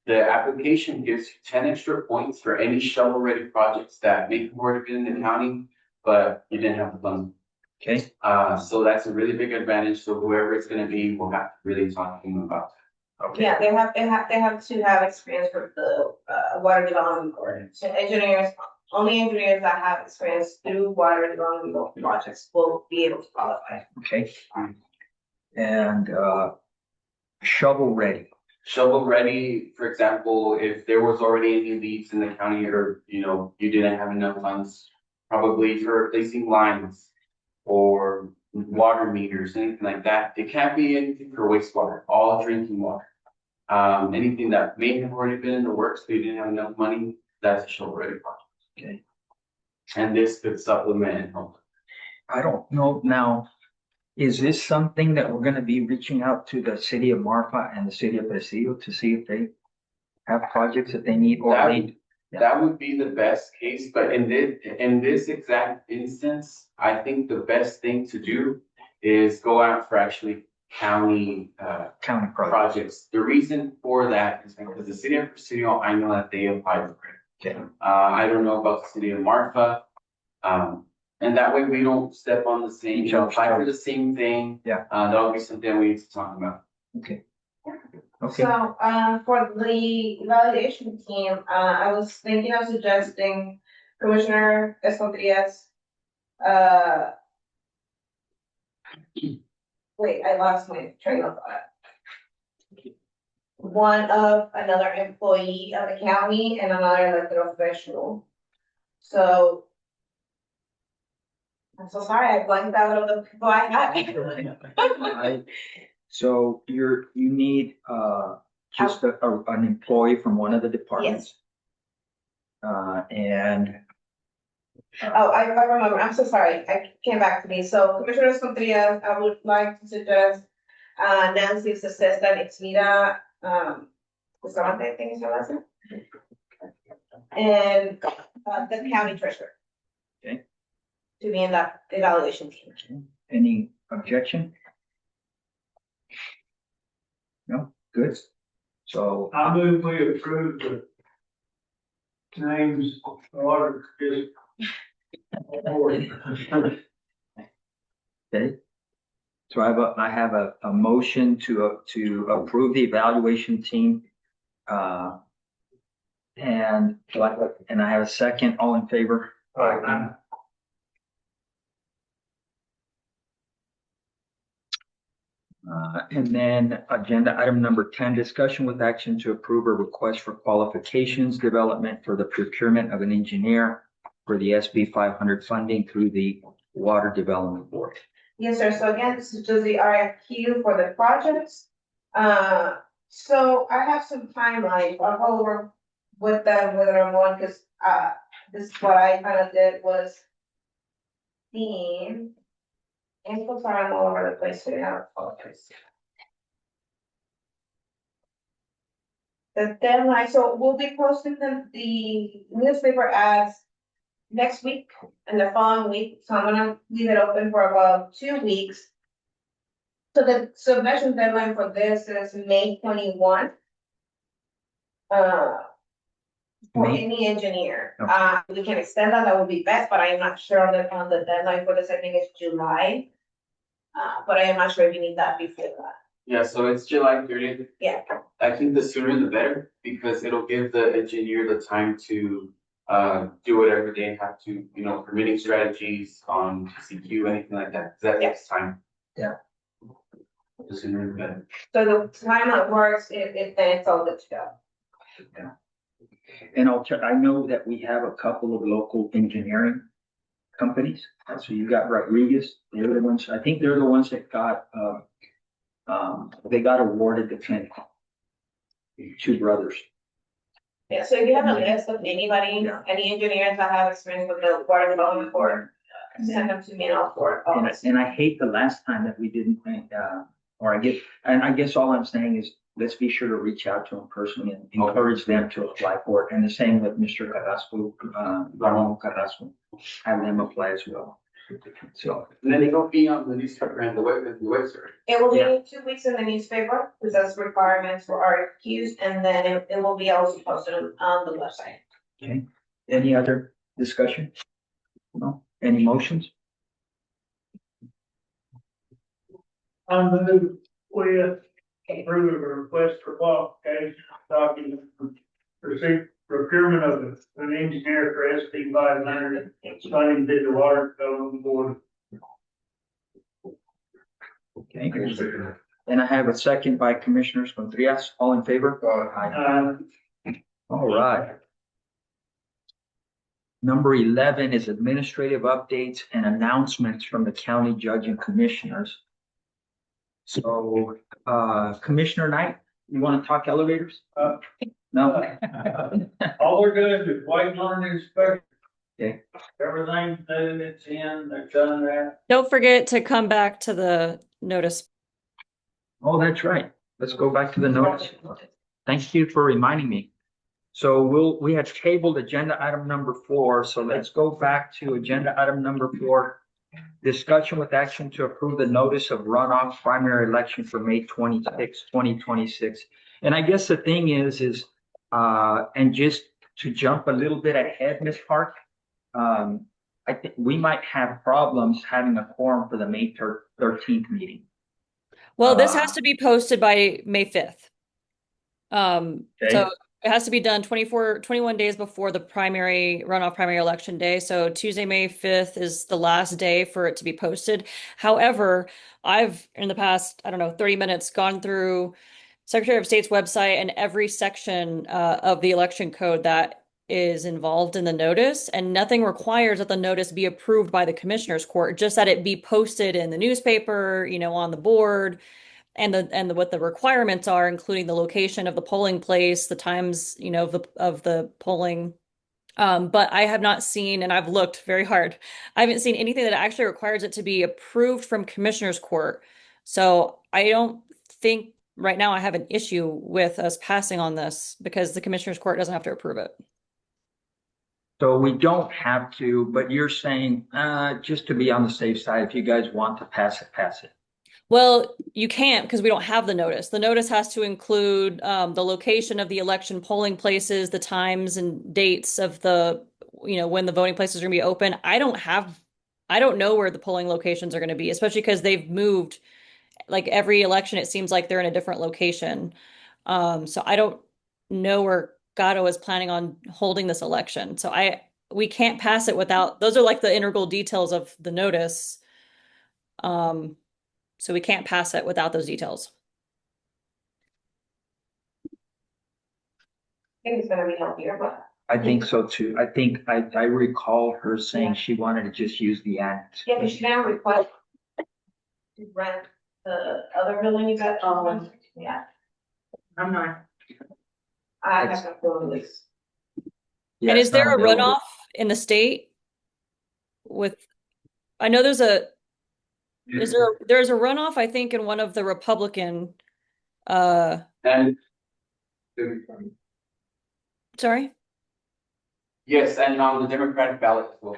the application gives you 10 extra points for any shovel-ready projects that may have already been in the county, but you didn't have the funds. Okay. So that's a really big advantage. So whoever it's going to be, we'll have to really talk to them about. Okay. Yeah, they have to have experience with the water development board. So only engineers that have experience through water development board projects will be able to qualify. Okay. And shovel ready. Shovel ready, for example, if there was already any leaks in the county or, you didn't have enough funds, probably for replacing lines or water meters, anything like that. It can't be anything for wastewater, all drinking water. Anything that may have already been in the works, but you didn't have enough money, that's a shovel ready project. Okay. And this could supplement and help. I don't know now. Is this something that we're going to be reaching out to the city of Marfa and the city of Presidio to see if they have projects that they need or need? That would be the best case, but in this exact instance, I think the best thing to do is go out for actually county County projects. projects. The reason for that is because the city of Presidio, I know that they applied for it. Okay. I don't know about the city of Marfa. And that way we don't step on the same, apply for the same thing. Yeah. That'll be something we need to talk about. Okay. Okay. So, for the evaluation team, I was thinking of suggesting Commissioner Escondrias. Wait, I lost my train of thought. One of another employee of the county and another elected official. So. I'm so sorry, I blanked out of the people I had. So you need just an employee from one of the departments. And Oh, I remember, I'm so sorry, I came back to me, so Commissioner Escondrias, I would like to suggest, Nancy's assistant, it's Mira, Bustamante, I think is her last name. And, the county treasurer. Okay. To be in that evaluation team. any objection? Good. So, I move we approve the names, order, is. okay. So I have a motion to approve the evaluation team. And I have a second, all in favor? And then agenda item number 10, discussion with action to approve a request for qualifications development for the procurement of an engineer for the SB 500 funding through the Water Development Board. Yes, sir. So again, this is just the RFQ for the projects. So I have some timeline. I'll go over with them, whether I'm one, because, this is what I kind of did was the, and so sorry, I'm all over the place today. I apologize. The deadline, so we'll be posting the newspaper ads next week and the following week, so I'm gonna leave it open for about 2 weeks. So the submission deadline for this is May 21. For May- any engineer, Okay. we can extend that, that would be best, but I am not sure on the deadline for this, I think it's July. But I am not sure if you need that before that. Yeah, so it's July 30th. Yeah. I think the sooner the better, because it'll give the engineer the time to do whatever they have to, you know, permitting strategies on TCQ, anything like that, 'cause that takes time. Yeah. The sooner the better. So the time that works, then it's all good to go. And I know that we have a couple of local engineering companies. So you got Rodriguez, they're the ones, I think they're the ones that got, they got awarded the clinic. Two brothers. Yeah, so if you have a list of anybody, Yeah. any engineers that have experience with the water development board, send them to me and I'll forward all this. And I hate the last time that we didn't, I guess all I'm saying is, let's be sure to reach out to them personally and encourage them to apply for it. And the same with Mr. Carrasco, Ramon Carrasco, have them apply as well. So, And then it'll be on the newspaper and the website. It will Yeah. be 2 weeks in the newspaper, because that's requirements for RFQs, and then it will be also posted on the website. okay, any other discussion? No, any motions? I move we approve a request for qualification document for procurement of an engineer for SB 500 funding through the Water Development Board. Okay. And I have a second by Commissioners Contreras, all in favor? All right. Number 11 is administrative updates and announcements from the county judge and commissioners. So, Commissioner Knight, you want to talk elevators? No? All we're doing is waiting on the inspection. Okay. Everything's new, it's in, they've done that. Don't forget to come back to the notice. Oh, that's right. Let's go back to the notice. Thank you for reminding me. So we have tabled agenda item number 4, so let's go back to agenda item number 4. Discussion with action to approve the notice of runoff primary election for May 26, 2026. And I guess the thing is, and just to jump a little bit ahead, Ms. Park, I think we might have problems having a quorum for the May 13th meeting. Well, this has to be posted by May 5th. Okay. So it has to be done 21 days before the runoff primary election day. So Tuesday, May 5th is the last day for it to be posted. However, I've in the past, 30 minutes gone through Secretary of State's website and every section of the election code that is involved in the notice, and nothing requires that the notice be approved by the Commissioner's Court, just that it be posted in the newspaper, on the board, and what the requirements are, including the location of the polling place, the times, of the polling. But I have not seen, and I've looked very hard, I haven't seen anything that actually requires it to be approved from Commissioner's Court. So I don't think right now I have an issue with us passing on this because the Commissioner's Court doesn't have to approve it. So we don't have to, but you're saying, just to be on the safe side, if you guys want to pass it, pass it. Well, you can't because we don't have the notice. The notice has to include the location of the election polling places, the times and dates of the, when the voting places are going to be open. I don't know where the polling locations are going to be, especially because they've moved. Like every election, it seems like they're in a different location. So I don't know where Gatto is planning on holding this election. So we can't pass it without, those are like the integral details of the notice. Um, so we can't pass it without those details. I think it's gonna be healthier, but. I think so too. I recall her saying she wanted to just use the annex. Yeah, but she now request to rent the other building you got. Yeah. I'm not. I have to go to lease. Yeah, And it's is there not a available. runoff in the state with, I know there's a, there's a runoff, I think, in one of the Republican, And sorry? yes, and on the Democratic ballot as well.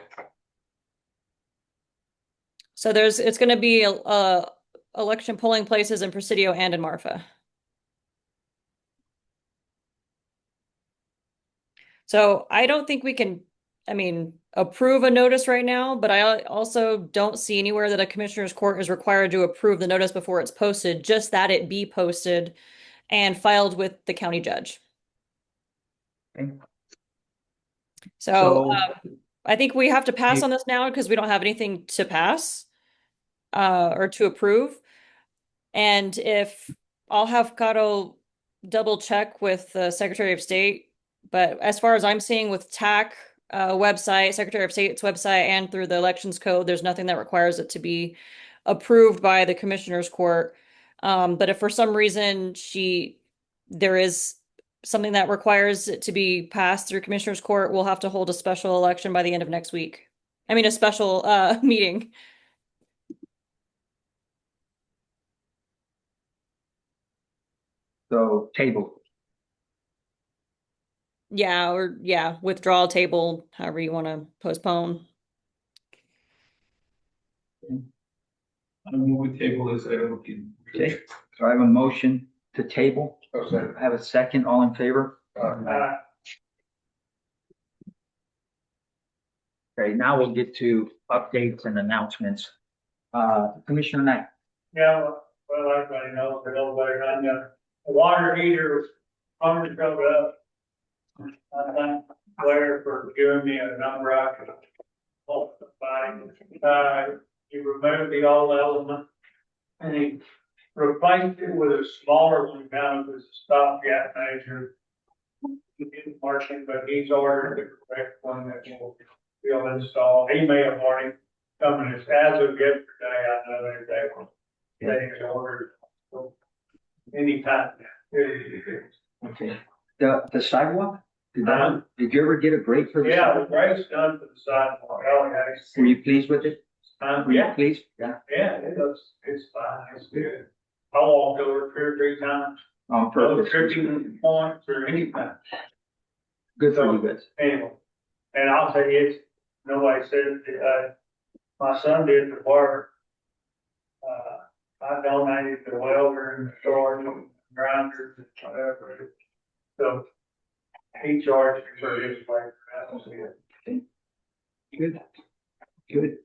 So it's going to be election polling places in Presidio and in Marfa. So I don't think we can, approve a notice right now, but I also don't see anywhere that a commissioner's court is required to approve the notice before it's posted, just that it be posted and filed with the county judge. Okay. So I think we have to pass on this now because we don't have anything to pass or to approve. And if I'll have Cotto double check with the Secretary of State, but as far as I'm seeing with TAC website, Secretary of State's website, and through the elections code, there's nothing that requires it to be approved by the Commissioner's Court. But if for some reason there is something that requires it to be passed through Commissioner's Court, we'll have to hold a special election by the end of next week. A special meeting. So table. Yeah, withdrawal table, however you want to postpone. I move we table this item. Okay, so I have a motion to table. Okay. I have a second, all in favor? Okay, now we'll get to updates and announcements. Commissioner Knight. Yeah, well, everybody knows, but nobody done the water heater, I'm showed up. I thank Blair for giving me a number I could hope to find. He removed the old element and he replaced it with a smaller one now with a stopgap measure. He didn't mark it, but he's ordered the correct one that will installed. He may have already come in as of yesterday. I know that they ordered. So anytime. Okay, the sidewalk? Did you ever get a break for this? Yeah, the grade's done for the sidewalk. Oh, yeah. Were you pleased with it? Were you Yeah, pleased? Yeah. yeah, it's fine, it's good. I walked over 2 or 3 times, On no purpose. tripping points or anything. Good for you guys. Anyway, and I'll tell you, nobody said it, my son did the work. I donated the welder and the storage and grinders and whatever. So he charged me for his labor. That was it. Good. Good.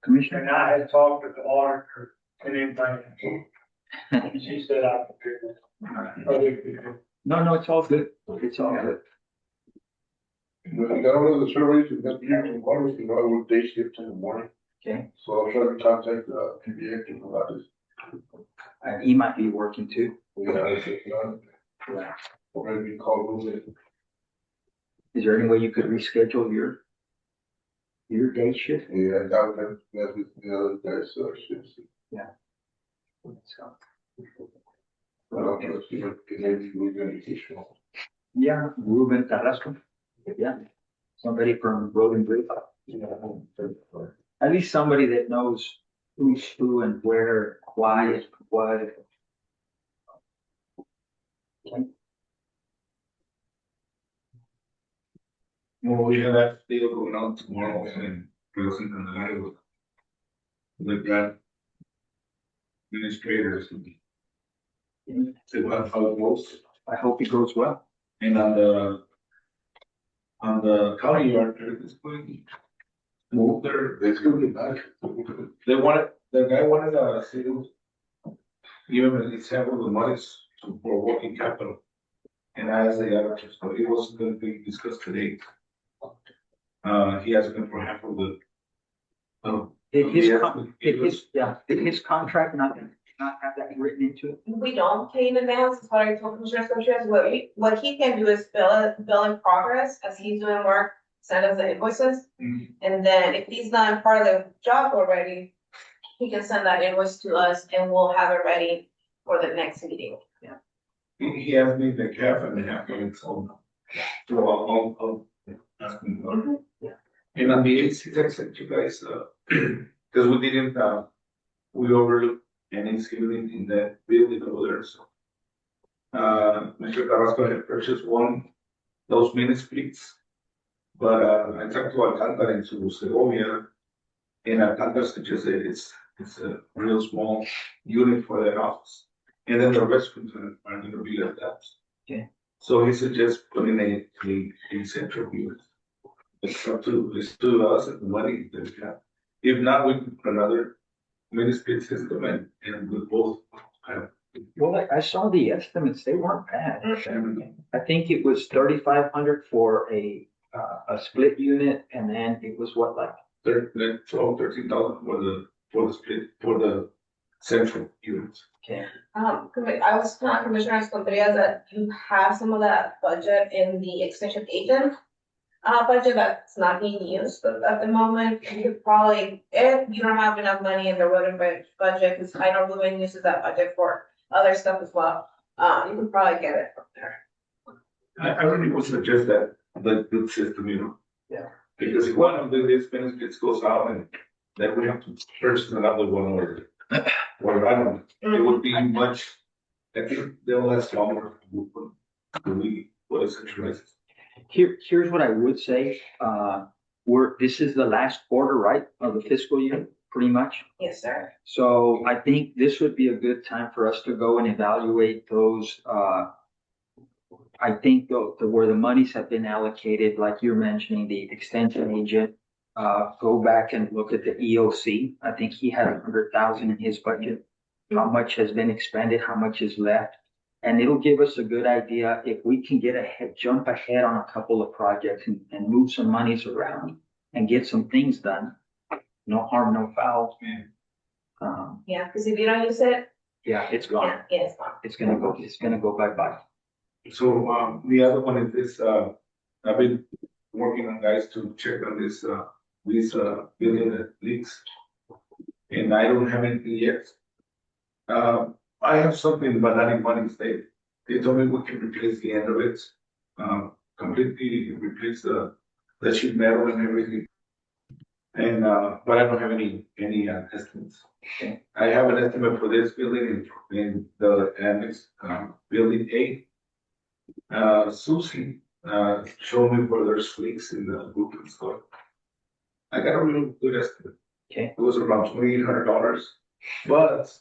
Commissioner? And I had talked to the auditor and everything. And she said I could do it. No, it's all good. It's all good. When you got one of the surveys, you got the water, you know, I would day shift in the morning, Okay. so I'll try to contact PBA to provide this. And he might be working too. Yeah, already been called over. Is there any way you could reschedule your day shift? Yeah, that would, that's with the other guys, shifts. So, I don't know if you can maybe move any. yeah, Ruben Carrasco. Yeah. Somebody from Road and Bridge. At least somebody that knows who's who and where, why, what. Okay. Well, we have that deal going on tomorrow and Wilson and I will. With that. administrators. See how it goes. I hope it goes well. And on the county yard, at this point, move they still get back. They wanted, the guy wanted a city, even an example of the monies for working capital. And I asked the auditors, but it wasn't gonna be discussed today. He has been for half of the. Did his, Yeah. did his contract not have that written into it? We don't pay in advance, that's what I told Commissioner Sanchez, what he can do is bill in progress as he's doing work, send us the invoices. Mhm. And then if he's not part of the job already, he can send that invoice to us and we'll have it ready for the next meeting. He has me the cap and a half of it, so. So I'll ask him about it. Yeah. And on the AC, I sent you guys, cause we didn't, we overlooked any ceiling in that building over there, so. Mr. Carrasco had purchased those mini splits. But, I talked to Alcantara in Segovia, and Alcantara suggested it's a real small unit for that office. And then the restrooms are gonna be like that. Okay. So he suggests putting a central unit. It's to us and the money that we have. If not, we can put another mini split system and we both have. Well, I saw the estimates, they weren't bad. everything. I think it was 3,500 for a split unit, and then it was what, like, 13,000 for the split, for the central units. okay, I was telling Commissioner Escondria that you have some of that budget in the extension agent. Budget that's not being used at the moment, you could probably, if you don't have enough money in the road and bridge budget, because I know Ruben uses that budget for other stuff as well. You could probably get it from there. I really would suggest that, the good system, Yeah. Because if one of these benefits goes out and then we have to purchase another one or I don't know, it would be much, I think they'll last longer when we put a centralized. here's what I would say, this is the last quarter, right, of the fiscal year, pretty much. Yes, sir. So I think this would be a good time for us to go and evaluate those, I think where the monies have been allocated, like you're mentioning, the extension agent, go back and look at the EOC. I think he had 100,000 in his budget. How much has been expended, how much is left? And it'll give us a good idea if we can jump ahead on a couple of projects and move some monies around and get some things done. No harm, no foul. Yeah, because if you don't use it, Yeah, it's gone. yeah, it's gone. It's gonna go bye-bye. So, the other one is this, I've been working on guys to check on this building that leaks. And I don't have anything yet. I have something, but I need money state. They told me we can replace the end of it, completely replace the sheet metal and everything. And, but I don't have any estimates. Okay. I have an estimate for this building in the annex, building A. Susie, showed me where there's leaks in the roof and stuff. I got a real good estimate. Okay. It was around $2,800, but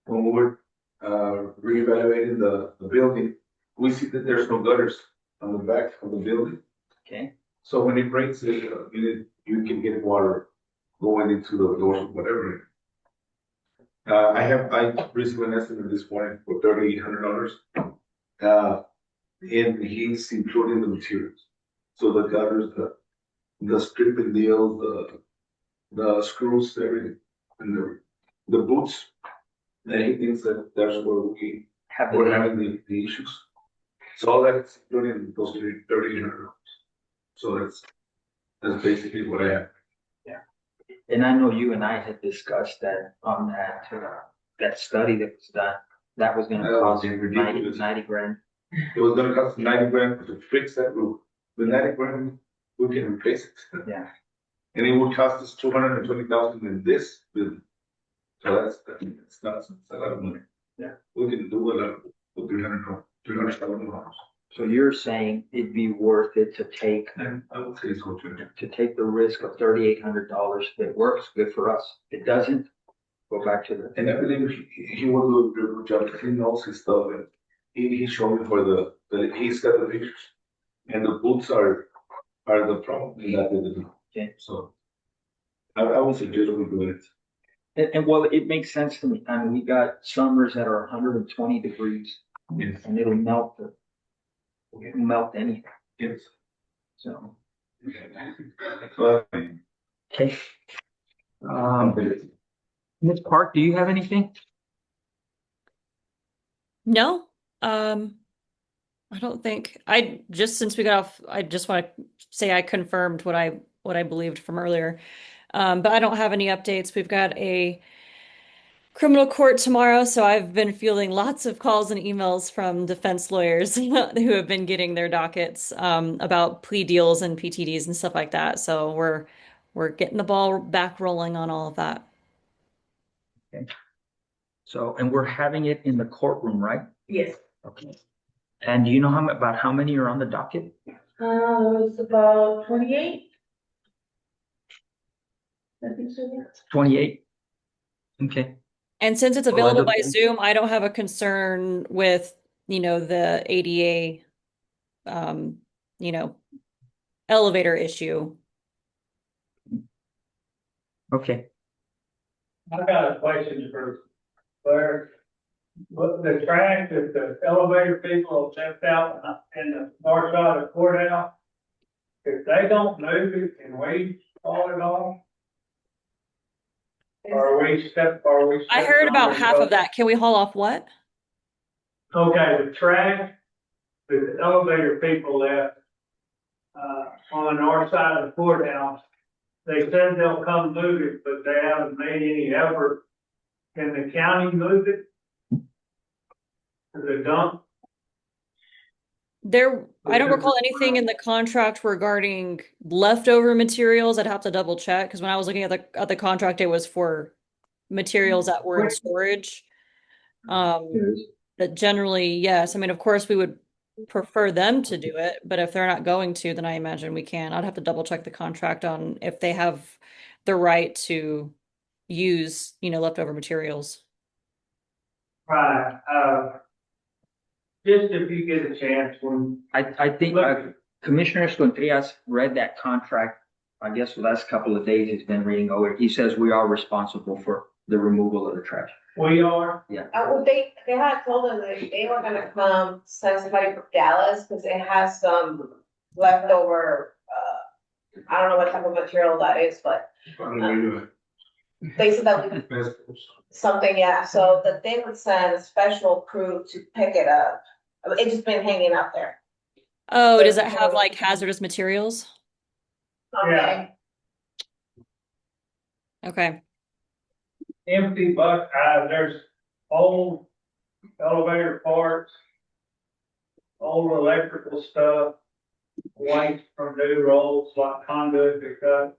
when we were, reevaluating the building, we see that there's no gutters on the back of the building. Okay. So when it rains, you can get water going into the doors or whatever. I received an estimate this morning for $3,800. And he's including the materials. So the gutters, the stripping deal, the screws, everything, and the boots. And he thinks that that's where we're having the issues. So all that's including those $3,800. So that's basically what I have. And I know you and I had discussed that on that study that was done, that was gonna That was cost ridiculous. 90 grand. It was gonna cost $90,000 to fix that roof. With $90,000, we can replace it. Yeah. And it would cost us $220,000 in this building. So that's a lot of money. Yeah. We can do a lot with $300,000. So you're saying it'd be worth it to take And I would say so too. the risk of $3,800 if it works, good for us. If it doesn't, go back to the. And I believe he will do a good job, because he knows his stuff, and he showed me for he's got the pictures. And the boots are the problem in that building. Okay. So I would suggest we do it. And well, it makes sense to me. I mean, we got summers that are 120 degrees Yes. and it'll melt anything. Yes. So, But, okay. Ms. Park, do you have anything? No, I don't think, since we got off, I just want to say I confirmed what I believed from earlier. But I don't have any updates. We've got a criminal court tomorrow, so I've been fielding lots of calls and emails from defense lawyers who have been getting their dockets about plea deals and PTDs and stuff like that. So we're getting the ball back rolling on all of that. Okay. So, and we're having it in the courtroom, right? Yes. Okay. And do you know about how many are on the docket? It was about 28. I think so, yeah. 28? Okay. And since it's Well, available by other- Zoom, I don't have a concern with, the ADA, elevator issue. Okay. I've got a question for Claire. But the trash that the elevator people have left out in the north side of the courthouse, if they don't move it, can we haul it off? Or are we I heard about half of that. Can we haul off what? Okay, the trash that the elevator people left, on the north side of the courthouse, they said they'll come move it, but they haven't made any effort. Can the county move it? To the dump? I don't recall anything in the contract regarding leftover materials. I'd have to double check because when I was looking at the contract, it was for materials that were in storage. But generally, yes. I mean, of course, we would prefer them to do it, but if they're not going to, then I imagine we can. I'd have to double check the contract on if they have the right to use, leftover materials. Right, just if you get a chance when. I think Commissioner Escondrias read that contract, I guess the last couple of days he's been reading over it. He says we are responsible for the removal of the trash. We are? Well, they had told us that they were gonna come send somebody from Dallas, because it has some leftover, I don't know what type of material that is, but they said that we, something, yeah, so that they would send a special crew to pick it up. I mean, it's just been hanging out there. Oh, does it have like hazardous materials? Yeah. Okay. Empty there's old elevator parts, old electrical stuff, waste from new rolls like conduit to cut,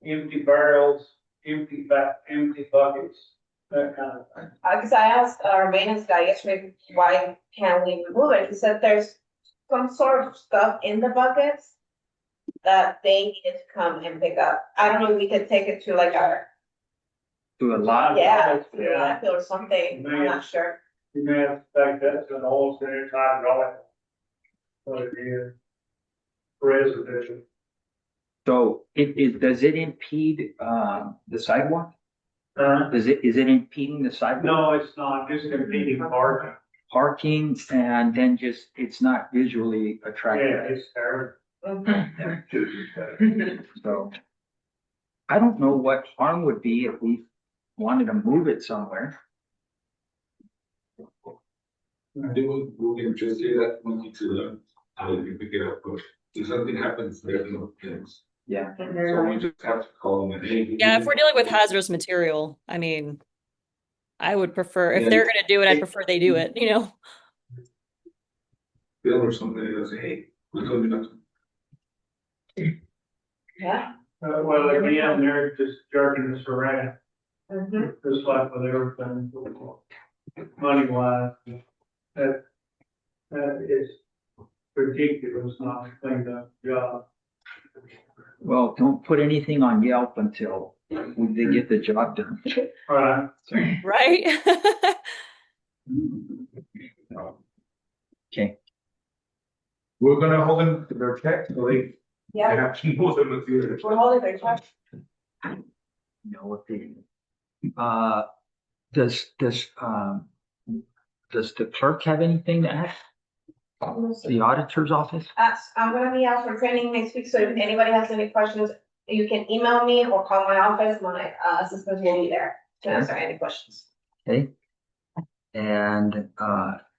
empty barrels, empty buckets, that kind of thing. Cause I asked our maintenance guy yesterday, why can't we remove it? He said there's some sort of stuff in the buckets that they needed to come and pick up. I don't know if we could take it to like our, To a lot. yeah, Yeah. landfill or something, I'm not sure. You may have to take that to an old center, hydraulic. What it is. Residential. So does it impede, the sidewalk? Is it impeding the sidewalk? No, it's not, just impeding parking. Parking and then just, it's not visually Yeah, attractive. it's terrible. So I don't know what harm would be if we wanted to move it somewhere. I think we can just say that monkey to them, and we pick it up, but if something happens, there's no things. Yeah. So we just have to call them and hey. Yeah, if we're dealing with hazardous material, I mean, I would prefer, if Yeah. they're gonna do it, I'd prefer they do it, Bill or somebody will say, hey, we told you not to. Yeah. Well, again, they're just jerking us around, Mhm. just like with everything, money wise. That is ridiculous, not to clean up job. Well, don't put anything on Yelp until We did get the job done. All right. Right? Okay, We're gonna hold them to their check, so they Yeah, have to hold them with you. we're holding their check. no opinion. Does the clerk have anything to add? The auditor's office? I'm gonna be out for training next week, so if anybody has any questions, you can email me or call my office. My assistant will be there to answer any questions. Okay. And,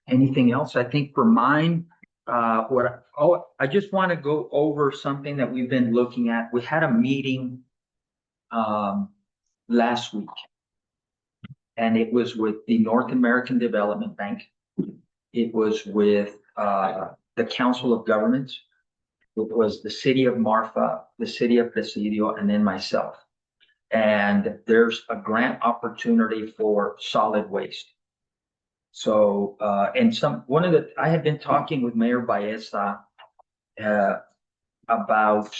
anything else? I think for mine, I just want to go over something that we've been looking at. We had a meeting, last week. And it was with the North American Development Bank. It was with, the Council of Governments. It was the city of Marfa, the city of Presidio, and then myself. And there's a grant opportunity for solid waste. So, I had been talking with Mayor Baeza, about,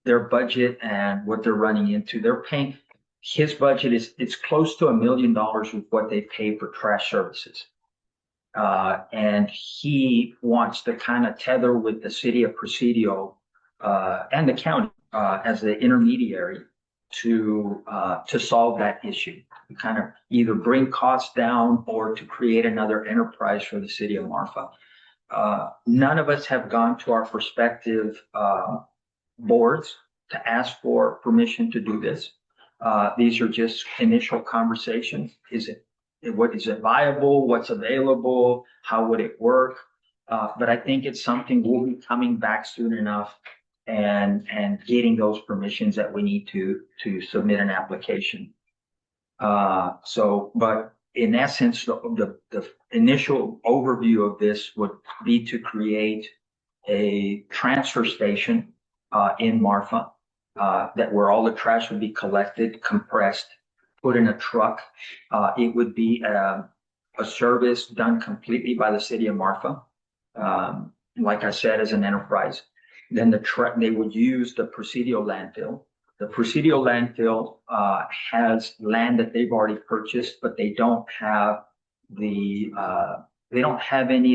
their budget and what they're running into. They're paying, his budget it's close to $1 million with what they pay for trash services. And he wants to kind of tether with the city of Presidio, and the county, as the intermediary to solve that issue. Kind of either bring costs down or to create another enterprise for the city of Marfa. None of us have gone to our prospective, boards to ask for permission to do this. These are just initial conversations. Is it viable? What's available? How would it work? But I think it's something we'll be coming back soon enough and getting those permissions that we need to submit an application. But in essence, the initial overview of this would be to create a transfer station, in Marfa, that where all the trash would be collected, compressed, put in a truck. It would be a service done completely by the city of Marfa. Like I said, as an enterprise. Then they would use the Presidio landfill. The Presidio landfill has land that they've already purchased, but they don't have any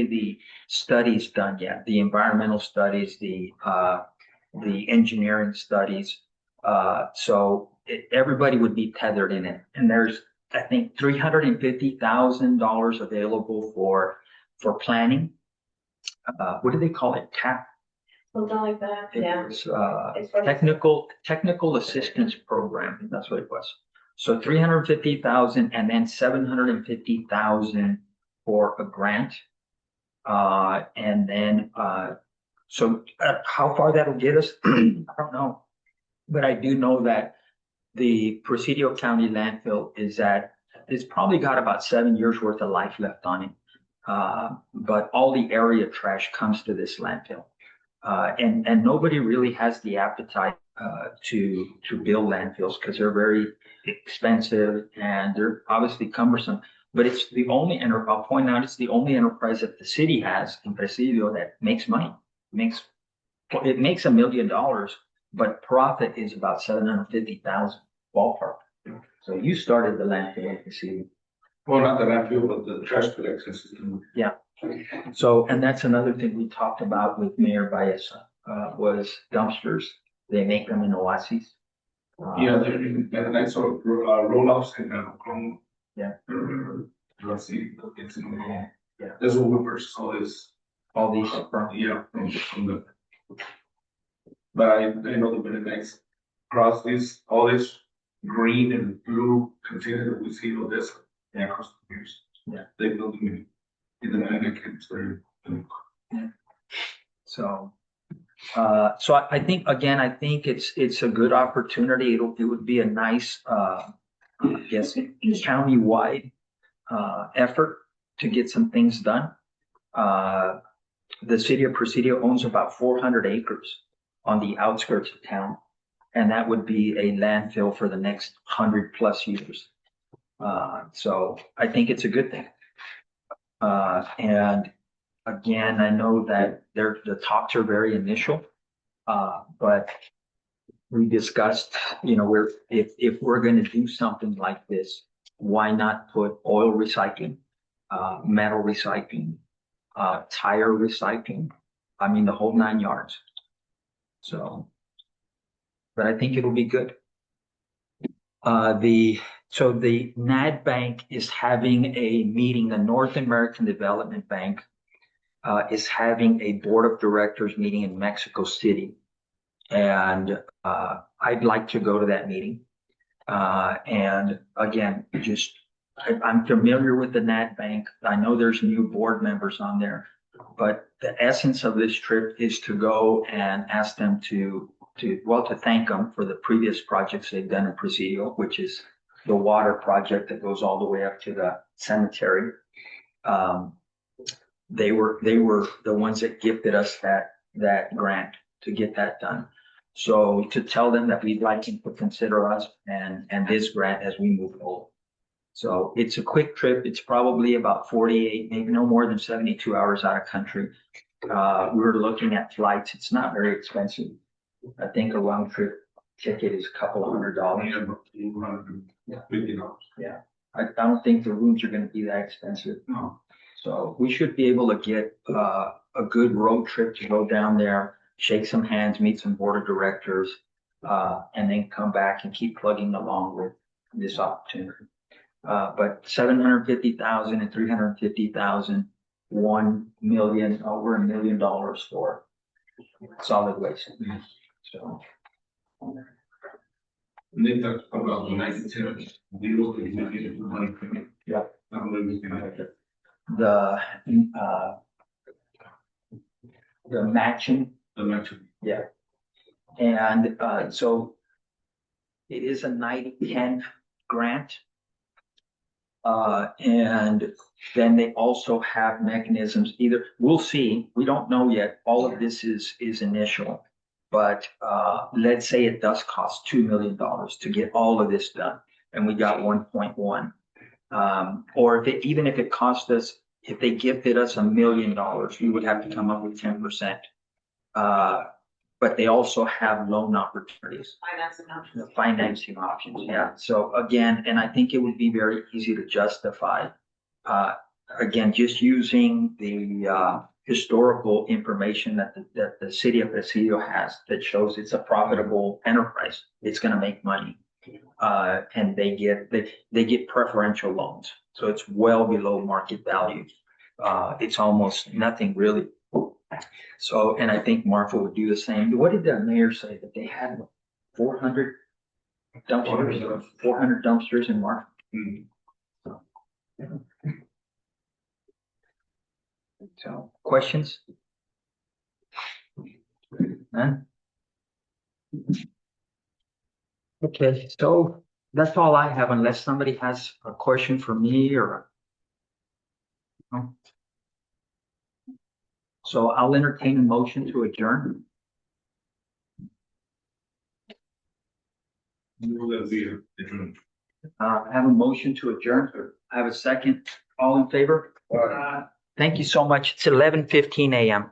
of the studies done yet. The environmental studies, the engineering studies. Everybody would be tethered in it. And there's, I think, $350,000 available for planning. What do they call it? Something like that, yeah. It was, technical assistance program. That's what it was. So 350,000 and then 750,000 for a grant. And then, how far that'll get us, I don't know. But I do know that the Presidio County landfill it's probably got about 7 years worth of life left on it. But all the area trash comes to this landfill. And nobody really has the appetite to build landfills because they're very expensive and they're obviously cumbersome. But it's the only, and I'll point out, it's the only enterprise that the city has in Presidio that makes money. It makes $1 million, but profit is about 750,000 ballpark. So you started the landfill in Presidio. Well, not the landfill, but the trash collection system. Yeah. So, and that's another thing we talked about with Mayor Baeza, was dumpsters. They make them in oases. Yeah, they're in a nice sort of roll-offs and chrome. Yeah. Let's see, it's in the, Yeah. That's what we purchased all this. All these. Yeah, from the. But I know the very nice across all this green and blue container that we see on this, across the years. Yeah. They build them in the mannequins there. So I think, again, it's a good opportunity. It would be a nice, I guess, county-wide, effort to get some things done. The city of Presidio owns about 400 acres on the outskirts of town, and that would be a landfill for the next 100+ years. So I think it's a good thing. And again, I know that the talks are very initial, but we discussed, if we're gonna do something like this, why not put oil recycling, metal recycling, tire recycling? I mean, the whole 9 yards. So, but I think it'll be good. So the NAD Bank is having a meeting, the North American Development Bank, is having a board of directors meeting in Mexico City. And, I'd like to go to that meeting. And again, I'm familiar with the NAD Bank. I know there's new board members on there, but the essence of this trip is to go and ask them to thank them for the previous projects they've done in Presidio, which is the water project that goes all the way up to the cemetery. They were the ones that gifted us that grant to get that done. So to tell them that we'd like them to consider us and this grant as we move forward. So it's a quick trip. It's probably about 48, maybe no more than 72 hours out of country. We're looking at flights. It's not very expensive. I think a round trip ticket is a couple of $100. Yeah. I don't think the rooms are going to be that expensive. No. So we should be able to get a good road trip to go down there, shake some hands, meet some board of directors, and then come back and keep plugging along with this opportunity. But 750,000 and 350,000, 1 million, over $1 million for solid waste. So. And they talked about the 19 deals that you get for money. Yeah. I'm looking at it. The matching. The matching. Yeah. And so it is a 90-10 grant. And then they also have mechanisms, we'll see, we don't know yet. All of this is initial, but let's say it does cost $2 million to get all of this done, and we got 1.1. Or even if it cost us, if they gifted us $1 million, we would have to come up with 10%. But they also have loan opportunities. Financing options, yeah. So again, and I think it would be very easy to justify, again, just using the historical information that the city of Presidio has that shows it's a profitable enterprise. It's going to make money. And they get preferential loans. So it's well below market value. It's almost nothing really. So, and I think Marfa would do the same. What did the mayor say that they had 400 dumpsters? 400 dumpsters in Marfa. So, questions? None? Okay, so that's all I have, unless somebody has a question for me or. No? So I'll entertain a motion to adjourn. I have a motion to adjourn. I have a second. All in favor? Thank you so much. It's 11:15 a.m.